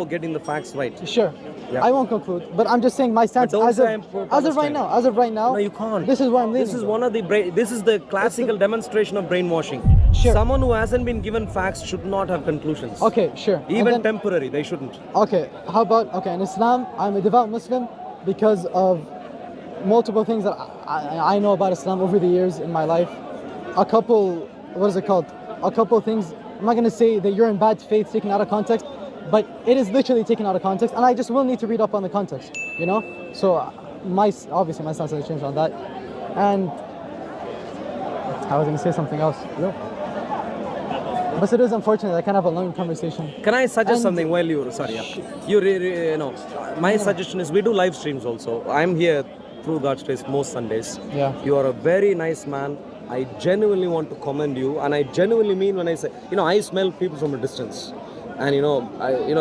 Speaker 1: getting the facts right.
Speaker 3: Sure.
Speaker 1: Yeah.
Speaker 3: I won't conclude, but I'm just saying my stance
Speaker 1: don't
Speaker 3: as
Speaker 1: say
Speaker 3: of,
Speaker 1: I'm pro
Speaker 3: as of right
Speaker 1: Palestine.
Speaker 3: now. As of right now.
Speaker 1: No, you can't.
Speaker 3: This is what I'm leaning.
Speaker 1: This is
Speaker 3: on.
Speaker 1: one of the this is the classical demonstration of brainwashing.
Speaker 3: Sure.
Speaker 1: Someone who hasn't been given facts should not have conclusions.
Speaker 3: Okay, sure. And
Speaker 1: Even
Speaker 3: then-
Speaker 1: temporary, they shouldn't.
Speaker 3: Okay, how about, okay, in Islam, I'm a devout Muslim because of multiple things that I know about Islam over the years in my life. A couple, what is it called? A couple things, I'm not going to say that you're in bad faith taken out of context, but it is literally taken out of context, and I just will need to read up on the context, you know? So, obviously my stance has changed on that. And I was going to say something else.
Speaker 1: No.
Speaker 3: But it is unfortunate I can't have a long conversation.
Speaker 1: Can I suggest
Speaker 3: And-
Speaker 1: something while you sorry? You know, my suggestion is we do live streams also. I'm here through God's grace most Sundays.
Speaker 3: Yeah.
Speaker 1: You are a very nice man. I genuinely want to commend you, and I genuinely mean when I say, I smell people from a distance. And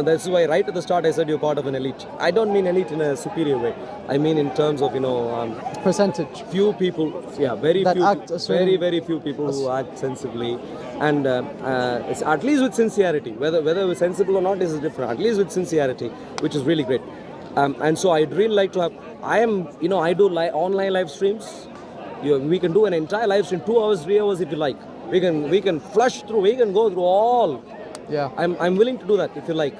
Speaker 1: that's why right at the start I said you're part of an elite. I don't mean elite in a superior way. I mean in terms of
Speaker 3: Percentage.
Speaker 1: few people, very
Speaker 3: That
Speaker 1: few,
Speaker 3: act a certain-
Speaker 1: very few people who act sensibly, and it's at least with sincerity. Whether we're sensible or not is different. At least with sincerity, which is really great. And so I'd really like to have. I do online live streams. We can do an entire live stream, 2 hours, 3 hours if you like. We can flush through. We can go through all.
Speaker 3: Yeah.
Speaker 1: I'm willing to do that if you like.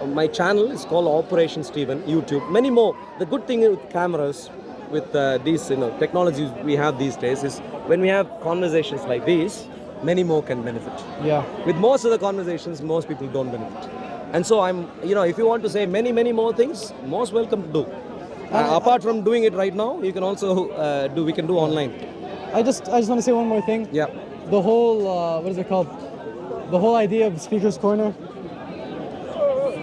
Speaker 1: My channel is called Operation Steven, YouTube. Many more. The good thing with cameras, with these technologies we have these days, is when we have conversations like these, many more can benefit.
Speaker 3: Yeah.
Speaker 1: With most of the conversations, most people don't benefit. And so if you want to say many more things, most welcome to do. Apart from doing it right now, you can also we can do online.
Speaker 3: I just want to say one more thing.
Speaker 1: Yeah.
Speaker 3: The whole what is it called? The whole idea of Speaker's Corner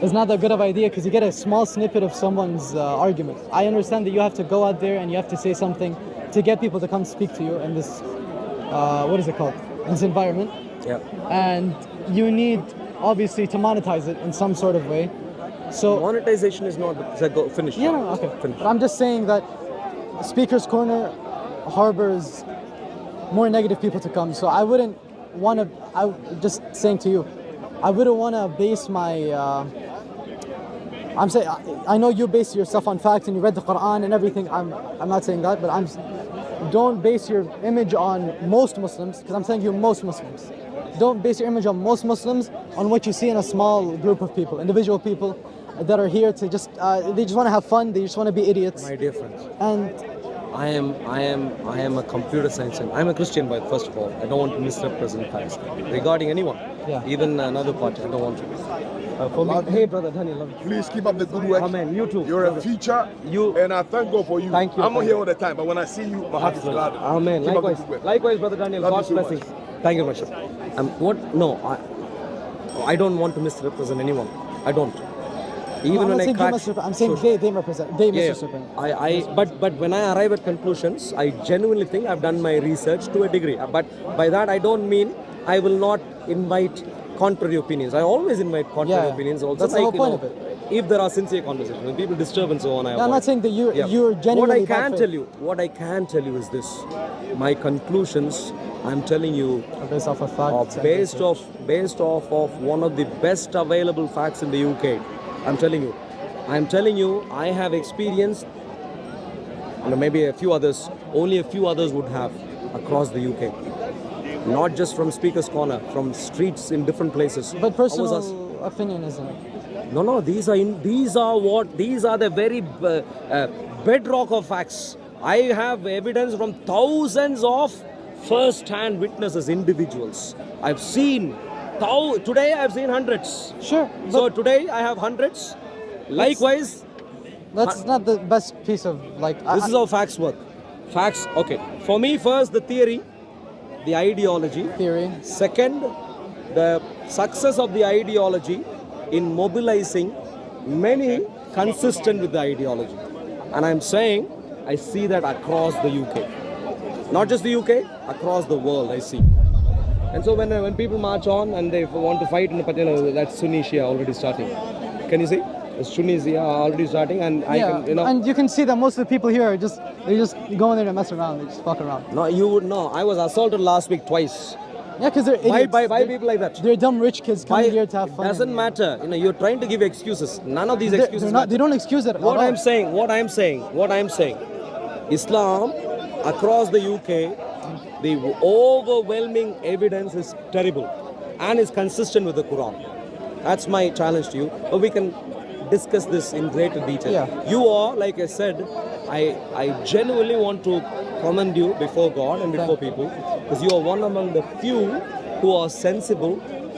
Speaker 3: is not that good of an idea because you get a small snippet of someone's argument. I understand that you have to go out there and you have to say something to get people to come speak to you in this what is it called? In this environment.
Speaker 1: Yeah.
Speaker 3: And you need obviously to monetize it in some sort of way. So
Speaker 1: Monetization is not go finish.
Speaker 3: yeah, no, okay.
Speaker 1: Finish.
Speaker 3: But I'm just saying that Speaker's Corner harbors more negative people to come. So I wouldn't want to. Just saying to you, I wouldn't want to base my. I'm saying I know you base yourself on facts and you read the Quran and everything. I'm not saying that, but don't base your image on most Muslims because I'm saying you most Muslims. Don't base your image on most Muslims on what you see in a small group of people, individual people that are here to just they just want to have fun. They just want to be idiots.
Speaker 1: My dear friends.
Speaker 3: And
Speaker 1: I am a computer science and I'm a Christian, but first of all, I don't want to misrepresent facts regarding anyone.
Speaker 3: Yeah.
Speaker 1: Even another party, I don't want to. For me, hey brother Daniel, love you.
Speaker 6: Please keep up the good work.
Speaker 1: Amen. You too.
Speaker 6: You're a
Speaker 1: brother.
Speaker 6: feature,
Speaker 1: You-
Speaker 6: and I thank God for you.
Speaker 1: Thank you,
Speaker 6: I'm not
Speaker 1: thank
Speaker 6: here
Speaker 1: you.
Speaker 6: all the time, but when I see you, my heart is glad.
Speaker 1: Amen.
Speaker 6: Keep up the
Speaker 1: Likewise.
Speaker 6: good work.
Speaker 1: Likewise, brother Daniel.
Speaker 6: Love you
Speaker 1: God's
Speaker 6: so much.
Speaker 1: blessings. Thank you very much. What? No, I don't want to misrepresent anyone. I don't. Even
Speaker 3: I'm
Speaker 1: when
Speaker 3: not
Speaker 1: I
Speaker 3: saying you
Speaker 1: crack.
Speaker 3: misrepresent. I'm saying
Speaker 1: Sure.
Speaker 3: they represent. They
Speaker 1: Yeah,
Speaker 3: misrepresent.
Speaker 1: but when I arrive at conclusions, I genuinely think I've done my research to a degree. But by that I don't mean I will not invite contrary opinions. I always invite contrary
Speaker 3: Yeah,
Speaker 1: opinions also.
Speaker 3: that's the whole point of it.
Speaker 1: If there are sincere conversations, when people disturb and so on, I
Speaker 3: I'm
Speaker 1: avoid.
Speaker 3: not saying that you're
Speaker 1: Yeah.
Speaker 3: genuinely
Speaker 1: What I can tell you is this: my conclusions, I'm telling you,
Speaker 3: based off of
Speaker 1: are
Speaker 3: facts.
Speaker 1: based off of one of the best available facts in the UK. I'm telling you, I have experienced, maybe a few others, only a few others would have across the UK. Not just from Speaker's Corner, from streets in different places.
Speaker 3: But personal
Speaker 1: How was us?
Speaker 3: opinion isn't.
Speaker 1: No, these are the very bedrock of facts. I have evidence from thousands of first-hand witnesses, individuals. I've seen, today I've seen hundreds.
Speaker 3: Sure.
Speaker 1: So
Speaker 3: But
Speaker 1: today I have hundreds. Likewise,
Speaker 3: that's not the best piece of like.
Speaker 1: this is how facts work. Facts, okay. For me, first the theory, the ideology.
Speaker 3: theory.
Speaker 1: Second, the success of the ideology in mobilizing many consistent with the ideology. And I'm saying, I see that across the UK. Not just the UK, across the world I see. And so when people march on and they want to fight in the particular, that's Sunni Shia already starting. Can you see? The Sunni Shia are already starting, and I can,
Speaker 3: and you can see that most of the people here are just going there to mess around. They just fuck around.
Speaker 1: No, you would know. I was assaulted last week twice.
Speaker 3: Yeah, because they're idiots.
Speaker 1: Why people like that?
Speaker 3: They're dumb rich kids coming here to have
Speaker 1: It
Speaker 3: fun.
Speaker 1: doesn't matter. You know, you're trying to give excuses. None of these excuses
Speaker 3: They're not. They
Speaker 1: matter.
Speaker 3: don't excuse it.
Speaker 1: What
Speaker 3: at all.
Speaker 1: I'm saying, Islam across the UK, the overwhelming evidence is terrible and is consistent with the Quran. That's my challenge to you. But we can discuss this in greater detail.
Speaker 3: Yeah.
Speaker 1: You are, like I said, I genuinely want to commend you before God and before people, because you are one among the few who are sensible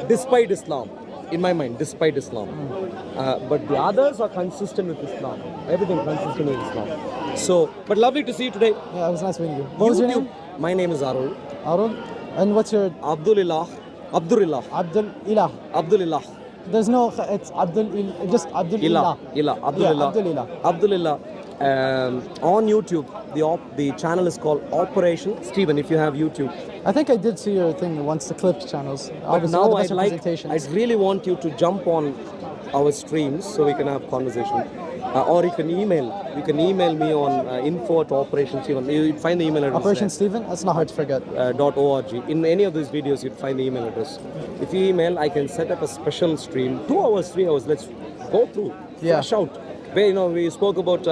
Speaker 1: despite Islam. In my mind, despite Islam. But the others are consistent with Islam. Everything consistent with Islam. So, but lovely to see you today.
Speaker 3: Yeah, it was nice meeting you. What was your name?
Speaker 1: My name is Arul.
Speaker 3: Arun. And what's your
Speaker 1: Abdulillah.
Speaker 3: Abdul Ilah?
Speaker 1: Abdulillah.
Speaker 3: There's no. It's just Abdul Ilah.
Speaker 1: Abdulillah.
Speaker 3: Abdulillah.
Speaker 1: Abdulillah. On YouTube, the channel is called Operation Stephen. If you have YouTube,
Speaker 3: I think I did see your thing once, the clipped channels.
Speaker 1: but
Speaker 3: Obviously, all
Speaker 1: now
Speaker 3: the best representations.
Speaker 1: I'd really want you to jump on our streams so we can have conversation. Or you can email. You can email me on info@Operation Stephen. You find the email address.
Speaker 3: Operation Stephen? That's not hard to forget.
Speaker 1: .org. In any of these videos, you'd find the email address. If you email, I can set up a special stream, 2 hours, 3 hours. Let's go through.
Speaker 3: Yeah.
Speaker 1: Flash out. Where we spoke about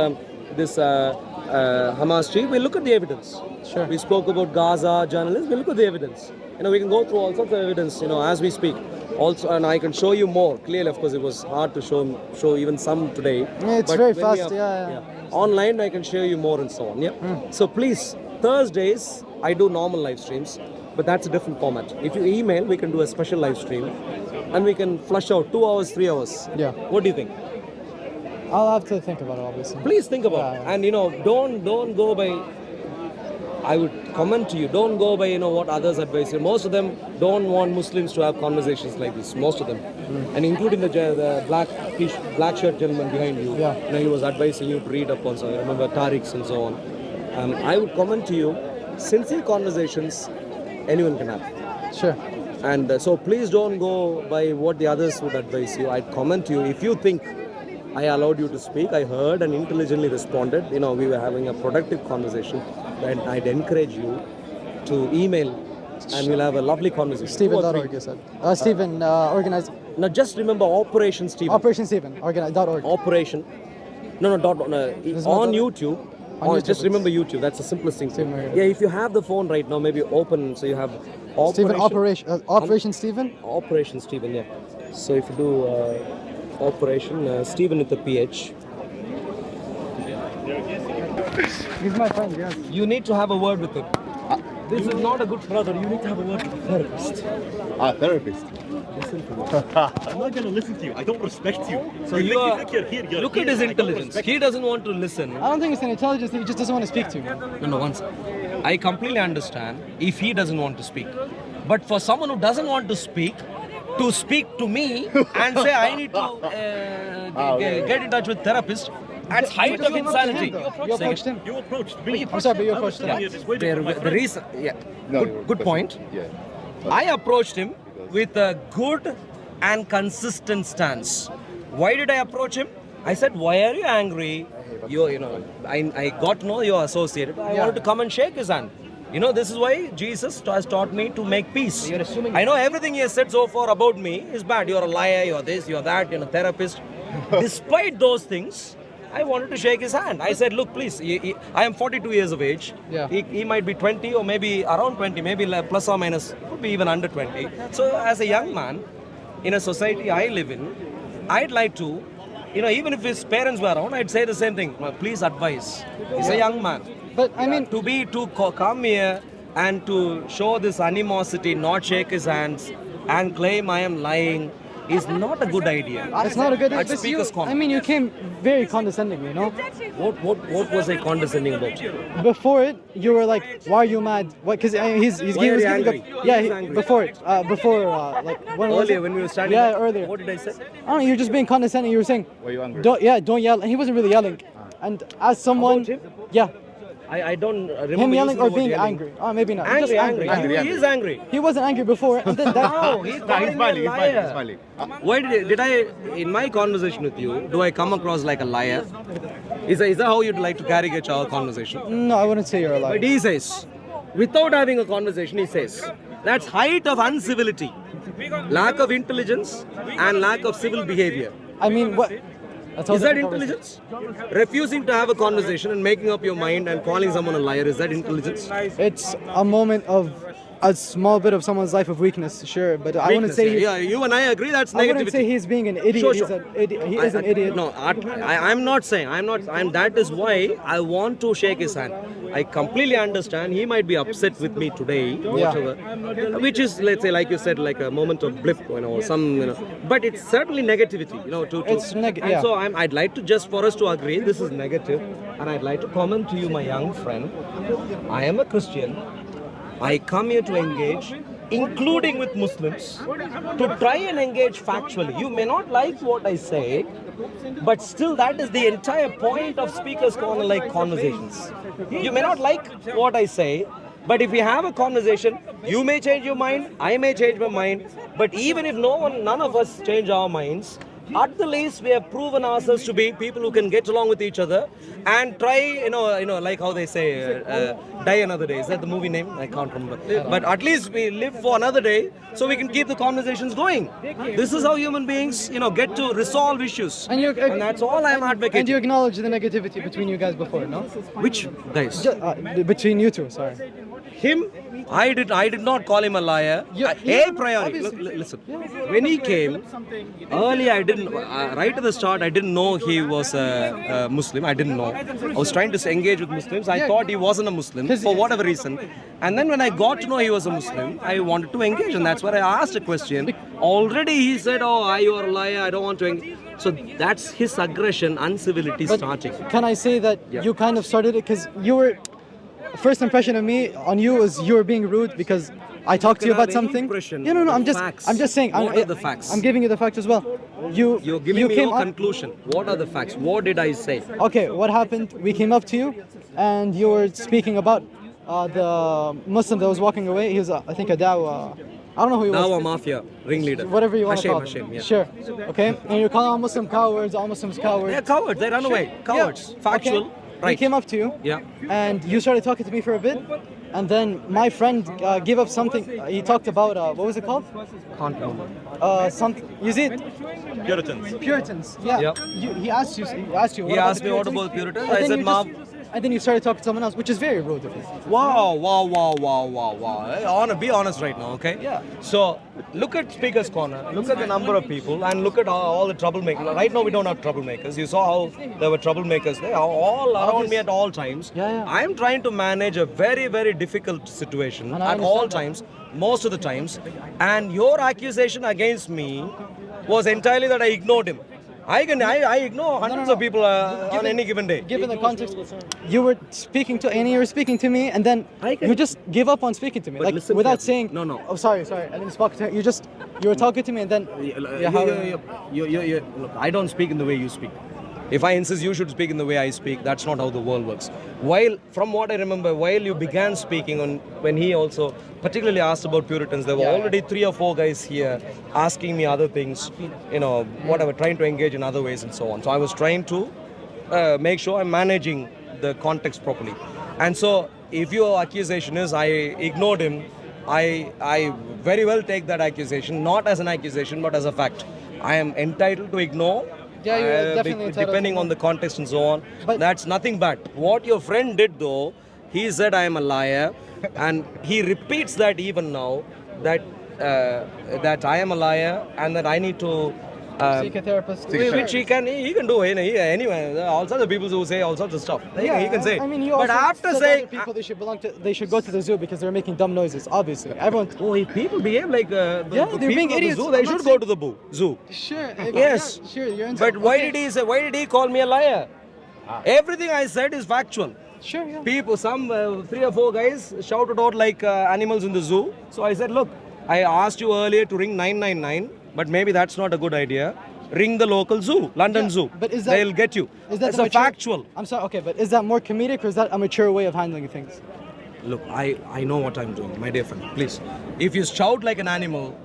Speaker 1: this Hamas chief. We look at the evidence.
Speaker 3: Sure.
Speaker 1: We spoke about Gaza journalists. We look at the evidence. We can go through all sorts of evidence. As we speak. Also, and I can show you more clearly. Of course, it was hard to show even some today.
Speaker 3: Yeah, it's
Speaker 1: But
Speaker 3: very
Speaker 1: when we
Speaker 3: fast.
Speaker 1: are-
Speaker 3: Yeah.
Speaker 1: Online, I can show you more and so on. Yeah. So please, Thursdays I do normal live streams, but that's a different format. If you email, we can do a special live stream, and we can flush out 2 hours, 3 hours.
Speaker 3: Yeah.
Speaker 1: What do you think?
Speaker 3: I'll have to think about it, obviously.
Speaker 1: Please think about it. And don't go by. I would comment to you. Don't go by what others advise you. Most of them don't want Muslims to have conversations like this. Most of them, and including the black shirt gentleman behind you.
Speaker 3: Yeah.
Speaker 1: He was advising you to read up on. So I remember Tariq's and so on. I would comment to you. Sincere conversations, anyone can have.
Speaker 3: Sure.
Speaker 1: And so please don't go by what the others would advise you. I'd comment to you if you think I allowed you to speak. I heard and intelligently responded. We were having a productive conversation. And I'd encourage you to email, and we'll have a lovely conversation.
Speaker 3: Stephen.org, you said. Stephen, organized.
Speaker 1: Now just remember Operation Stephen.
Speaker 3: Operation Stephen, .org.
Speaker 1: Operation. No, on YouTube.
Speaker 3: On YouTube,
Speaker 1: Just remember YouTube. That's the simplest thing.
Speaker 3: Stephen, right.
Speaker 1: Yeah, if you have the phone right now, maybe open so you have
Speaker 3: Stephen, Operation Stephen?
Speaker 1: Operation Stephen, yeah. So if you do Operation Stephen with a PH.
Speaker 3: He's my friend, yes.
Speaker 1: You need to have a word with him. This is not a good brother. You need to have a word with a therapist.
Speaker 6: Therapist.
Speaker 1: Listen to me.
Speaker 5: I'm not gonna listen to you. I don't respect you.
Speaker 1: So
Speaker 5: you
Speaker 1: you
Speaker 5: think you're here. You're
Speaker 1: look
Speaker 5: here.
Speaker 1: at his
Speaker 5: I don't
Speaker 1: intelligence.
Speaker 5: respect
Speaker 1: He doesn't want to listen.
Speaker 3: I don't think it's an intelligence thing, he just doesn't want to speak to you.
Speaker 1: No, once. I completely understand if he doesn't want to speak. But for someone who doesn't want to speak to me and say I need to get in touch with therapist, that's height of insanity.
Speaker 3: You approached him.
Speaker 5: You approached me.
Speaker 3: I'm sorry, but you approached
Speaker 5: Yeah.
Speaker 3: him.
Speaker 1: The reason, good point.
Speaker 6: Yeah.
Speaker 1: I approached him with a good and consistent stance. Why did I approach him? I said, why are you angry? I got to know you're associated. I wanted to come and shake his hand. This is why Jesus has taught me to make peace. I know everything he has said so far about me is bad. You're a liar, you're this, you're that, you're a therapist. Despite those things, I wanted to shake his hand. I said, look, please, I am 42 years of age.
Speaker 3: Yeah.
Speaker 1: He might be 20 or maybe around 20, maybe plus or minus, could be even under 20. So as a young man, in a society I live in, I'd like to, even if his parents were around, I'd say the same thing. Well, please advise. He's a young man.
Speaker 3: But I mean,
Speaker 1: To come here and to show this animosity, not shake his hands and claim I am lying is not a good idea.
Speaker 3: it's not a good
Speaker 1: I'd
Speaker 3: but
Speaker 1: speak
Speaker 3: you,
Speaker 1: as common.
Speaker 3: I mean, you came very condescending,
Speaker 1: What was I condescending about?
Speaker 3: Before it, you were like, "Why are you mad?" What? Because he's
Speaker 1: Why are
Speaker 3: giving
Speaker 1: you
Speaker 3: up.
Speaker 1: angry?
Speaker 3: Yeah,
Speaker 1: He's angry.
Speaker 3: before it, like when was
Speaker 1: Earlier
Speaker 3: it?
Speaker 1: when we were standing
Speaker 3: Yeah,
Speaker 1: there,
Speaker 3: earlier.
Speaker 1: What did I say?
Speaker 3: I don't know. You're just being condescending. You were saying,
Speaker 6: Were you angry?
Speaker 3: Don't yell. And he wasn't really yelling. And as someone,
Speaker 1: About him?
Speaker 3: yeah,
Speaker 1: I don't remember
Speaker 3: him yelling
Speaker 1: using
Speaker 3: or
Speaker 1: the word
Speaker 3: being
Speaker 1: yelling.
Speaker 3: angry. Oh, maybe not.
Speaker 1: Angry,
Speaker 3: Just
Speaker 1: angry. He is angry.
Speaker 3: He wasn't angry before, and then that.
Speaker 1: No, he's calling me a liar. Why did I, in my conversation with you, do I come across like a liar? Is that how you'd like to caricature our conversation?
Speaker 3: No, I wouldn't say you're a liar.
Speaker 1: But he says, without having a conversation, he says, That's height of uncivility. Lack of intelligence and lack of civil behavior.
Speaker 3: I mean, what? That's all
Speaker 1: Is that
Speaker 3: different
Speaker 1: intelligence? Refusing to have a conversation and making up your mind and calling someone a liar, is that intelligence?
Speaker 3: It's a moment of a small bit of someone's life of weakness, sure, but I wouldn't
Speaker 1: Weakness,
Speaker 3: say
Speaker 1: yeah, you and I agree that's
Speaker 3: I wouldn't
Speaker 1: negativity.
Speaker 3: say he's being an idiot.
Speaker 1: Sure,
Speaker 3: He's
Speaker 1: sure.
Speaker 3: an idiot. He is an idiot.
Speaker 1: No, I'm not saying. That is why I want to shake his hand. I completely understand. He might be upset with me today, whatever, which is, let's say, like you said, like a moment of blip, But it's certainly negativity,
Speaker 3: It's negative. Yeah.
Speaker 1: So I'd like to just for us to agree this is negative, and I'd like to comment to you, my young friend. I am a Christian. I come here to engage, including with Muslims, to try and engage factually. You may not like what I say, but still that is the entire point of Speaker's Corner like conversations. You may not like what I say, but if we have a conversation, you may change your mind, I may change my mind, but even if none of us change our minds, at the least we have proven ourselves to be people who can get along with each other and try, like how they say, die another day. Is that the movie name? I can't remember. But at least we live for another day so we can keep the conversations going. This is how human beings, get to resolve issues. And that's all I'm advocating.
Speaker 3: And you acknowledge the negativity between you guys before, no?
Speaker 1: Which guys?
Speaker 3: Between you two, sorry.
Speaker 1: Him, I did not call him a liar. A priori, listen. When he came, early I didn't, right at the start, I didn't know he was a Muslim. I didn't know. I was trying to engage with Muslims. I thought he wasn't a Muslim for whatever reason. And then when I got to know he was a Muslim, I wanted to engage, and that's where I asked a question. Already he said, "Oh, you are a liar. I don't want to engage." So that's his aggression, uncivility starting.
Speaker 3: Can I say that you kind of started it because you were. First impression of me on you was you were being rude because I talked to you about something. No. I'm just saying.
Speaker 1: What are the facts?
Speaker 3: I'm giving you the facts as well.
Speaker 1: You're giving me your conclusion. What are the facts? What did I say?
Speaker 3: Okay, what happened? We came up to you, and you were speaking about the Muslim that was walking away. He was, I think, a dawah. I don't know who he was.
Speaker 1: Dawah mafia ringleader.
Speaker 3: Whatever you want to call
Speaker 1: Hashem,
Speaker 3: them.
Speaker 1: yeah.
Speaker 3: Sure. Okay. And you're calling all Muslim cowards, all Muslims cowards.
Speaker 1: They're cowards. They run away. Cowards.
Speaker 3: Yeah.
Speaker 1: Factual.
Speaker 3: Okay.
Speaker 1: Right.
Speaker 3: He came up to you.
Speaker 1: Yeah.
Speaker 3: And you started talking to me for a bit. And then my friend gave up something. He talked about what was it called?
Speaker 1: Can't remember.
Speaker 3: Something. Is it
Speaker 5: Puritans.
Speaker 3: Puritans? Yeah.
Speaker 1: Yep.
Speaker 3: He asked you. He asked you.
Speaker 1: He asked me what about Puritans. I said,
Speaker 3: And then you started talking to someone else, which is very rude of you.
Speaker 1: Wow. Be honest right now, okay?
Speaker 3: Yeah.
Speaker 1: So, look at Speaker's Corner, look at the number of people, and look at all the troublemakers. Right now, we don't have troublemakers. You saw how there were troublemakers. They are all around me at all times.
Speaker 3: Yeah.
Speaker 1: I'm trying to manage a very, very difficult situation at all times, most of the times. And your accusation against me was entirely that I ignored him. I ignore hundreds of people on any given day.
Speaker 3: Given the context, you were speaking to me, and then you just give up on speaking to me,
Speaker 1: But
Speaker 3: like
Speaker 1: listen
Speaker 3: without
Speaker 1: carefully.
Speaker 3: saying.
Speaker 1: No.
Speaker 3: Oh, sorry. I didn't speak to you. You were talking to me, and then.
Speaker 1: Look, I don't speak in the way you speak. If I insist you should speak in the way I speak, that's not how the world works. From what I remember, while you began speaking when he also particularly asked about Puritans, there were already 3 or 4 guys here asking me other things, whatever, trying to engage in other ways and so on. So I was trying to make sure I'm managing the context properly. And so if your accusation is I ignored him, I very well take that accusation, not as an accusation, but as a fact. I am entitled to ignore.
Speaker 3: Yeah, you're definitely entitled
Speaker 1: depending
Speaker 3: to
Speaker 1: on the context and so on.
Speaker 3: But
Speaker 1: that's nothing bad. What your friend did though, he said I am a liar, and he repeats that even now that I am a liar and that I need to
Speaker 3: seek a therapist.
Speaker 1: which he can do anyway. There are all sorts of people who say all sorts of stuff. He can say.
Speaker 3: I mean, you
Speaker 1: but
Speaker 3: also
Speaker 1: after
Speaker 3: said
Speaker 1: saying
Speaker 3: other people they should go to the zoo because they're making dumb noises. Obviously, everyone.
Speaker 1: if people behave like the
Speaker 3: they're
Speaker 1: people
Speaker 3: being
Speaker 1: of the
Speaker 3: idiots.
Speaker 1: zoo, they
Speaker 3: I'm not
Speaker 1: should go to the zoo.
Speaker 3: Sure.
Speaker 1: Yes.
Speaker 3: Yeah, sure. You're
Speaker 1: But why did he call me a liar? Everything I said is factual.
Speaker 3: Sure. Yeah.
Speaker 1: People, some 3 or 4 guys shouted out like animals in the zoo. So I said, look, I asked you earlier to ring 999, but maybe that's not a good idea. Ring the local zoo, London Zoo.
Speaker 3: But is that,
Speaker 1: they'll get you.
Speaker 3: Is that
Speaker 1: it's
Speaker 3: the
Speaker 1: a factual.
Speaker 3: I'm sorry. Okay, but is that more comedic or is that a mature way of handling things?
Speaker 1: Look, I know what I'm doing, my dear friend. Please, if you shout like an animal,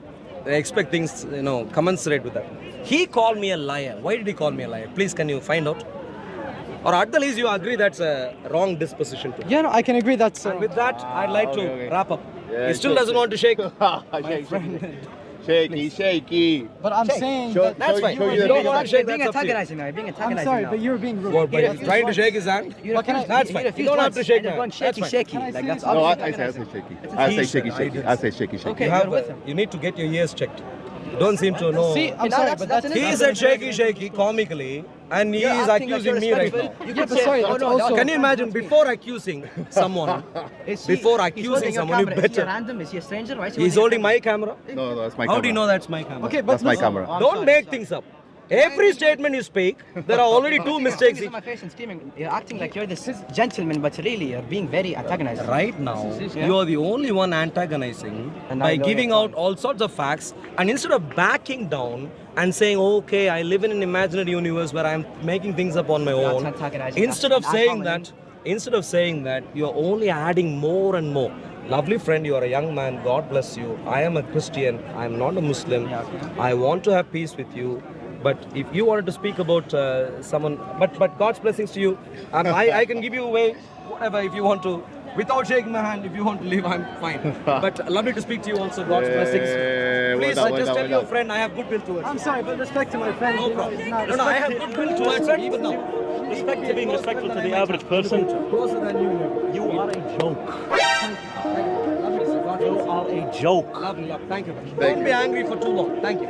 Speaker 1: I expect things, commensurate with that. He called me a liar. Why did he call me a liar? Please, can you find out? Or at the least, you agree that's a wrong disposition to.
Speaker 3: Yeah, no, I can agree that's.
Speaker 1: And with that, I'd like to wrap up. He still doesn't want to shake.
Speaker 7: Shaky.
Speaker 3: But I'm saying
Speaker 7: Show-
Speaker 3: that
Speaker 1: That's fine.
Speaker 7: show
Speaker 1: If
Speaker 7: you
Speaker 1: you
Speaker 7: the
Speaker 1: don't want to shake,
Speaker 8: being
Speaker 1: that's up to you.
Speaker 8: antagonizing now. You're being
Speaker 3: I'm
Speaker 8: antagonizing
Speaker 3: sorry,
Speaker 8: now.
Speaker 3: but you're being rude.
Speaker 1: But if trying to shake his hand,
Speaker 8: You refuse-
Speaker 1: that's fine. You don't have to shake
Speaker 8: and you're
Speaker 1: my
Speaker 8: going
Speaker 1: hand. That's
Speaker 8: shaky,
Speaker 1: fine.
Speaker 8: shaky. Like that's
Speaker 7: No, I
Speaker 8: obviously
Speaker 7: say
Speaker 8: antagonizing.
Speaker 7: shaky. I say
Speaker 1: He
Speaker 7: shaky,
Speaker 1: said, I
Speaker 7: shaky.
Speaker 1: didn't
Speaker 7: I say shaky, shaky.
Speaker 8: Okay.
Speaker 1: You have,
Speaker 8: you're with him.
Speaker 1: you need to get your ears checked. You don't seem to know.
Speaker 3: See, I'm
Speaker 8: No,
Speaker 3: sorry,
Speaker 8: that's-
Speaker 3: but
Speaker 8: that's
Speaker 3: that's
Speaker 8: an
Speaker 1: He said shaky, shaky comically, and he
Speaker 8: You're
Speaker 1: is
Speaker 8: acting like
Speaker 1: accusing
Speaker 8: you're
Speaker 1: me right
Speaker 8: respectful.
Speaker 1: now.
Speaker 8: You
Speaker 3: Yeah,
Speaker 8: can
Speaker 3: but
Speaker 8: say,
Speaker 3: sorry,
Speaker 8: oh
Speaker 3: that's
Speaker 8: no,
Speaker 3: also-
Speaker 1: Can you imagine before accusing someone, before
Speaker 8: He's
Speaker 1: accusing
Speaker 8: holding your
Speaker 1: someone, you
Speaker 8: camera. Is he a
Speaker 1: better.
Speaker 8: random? Is he a stranger? Why is he
Speaker 1: He's holding
Speaker 8: your
Speaker 1: my camera.
Speaker 7: No, that's my
Speaker 1: How
Speaker 7: camera.
Speaker 1: do you know that's my camera?
Speaker 3: okay, but
Speaker 7: That's my
Speaker 3: listen,
Speaker 7: camera.
Speaker 8: I'm
Speaker 1: Don't
Speaker 8: sorry,
Speaker 1: make
Speaker 8: sorry.
Speaker 1: things up. Every statement you speak, there are already two mistakes.
Speaker 8: In my face and screaming. You're acting like you're this gentleman, but really you're being very antagonizing.
Speaker 1: Right now, you are the only one antagonizing
Speaker 8: And
Speaker 1: by
Speaker 8: I know
Speaker 1: giving
Speaker 8: you're
Speaker 1: out all sorts of facts, and instead of backing down and saying, "Okay, I live in an imaginary universe where I'm making things up on my
Speaker 8: That's
Speaker 1: own,"
Speaker 8: antagonizing.
Speaker 1: instead of
Speaker 8: That's
Speaker 1: saying
Speaker 8: ad
Speaker 1: that, you're only adding more and more. Lovely friend, you are a young man. God bless you. I am a Christian. I am not a Muslim.
Speaker 8: Yeah, okay.
Speaker 1: I want to have peace with you. But if you wanted to speak about someone, but God's blessings to you. I can give you away whatever if you want to, without shaking my hand. If you want to leave, I'm fine. But lovely to speak to you also. God's blessings. Please,
Speaker 7: well
Speaker 1: just
Speaker 7: done,
Speaker 1: tell
Speaker 7: well
Speaker 1: your
Speaker 7: done.
Speaker 1: friend I have goodwill towards.
Speaker 3: I'm sorry, but respect to my friend.
Speaker 1: No problem. No, I have goodwill towards him even now.
Speaker 5: Respect to being respectful to the average person.
Speaker 1: Closer than you.
Speaker 5: You are a joke.
Speaker 1: Lovely, sir. God
Speaker 5: You
Speaker 1: bless you.
Speaker 5: are a joke.
Speaker 1: Lovely, love. Thank you. Don't be angry for too long. Thank you.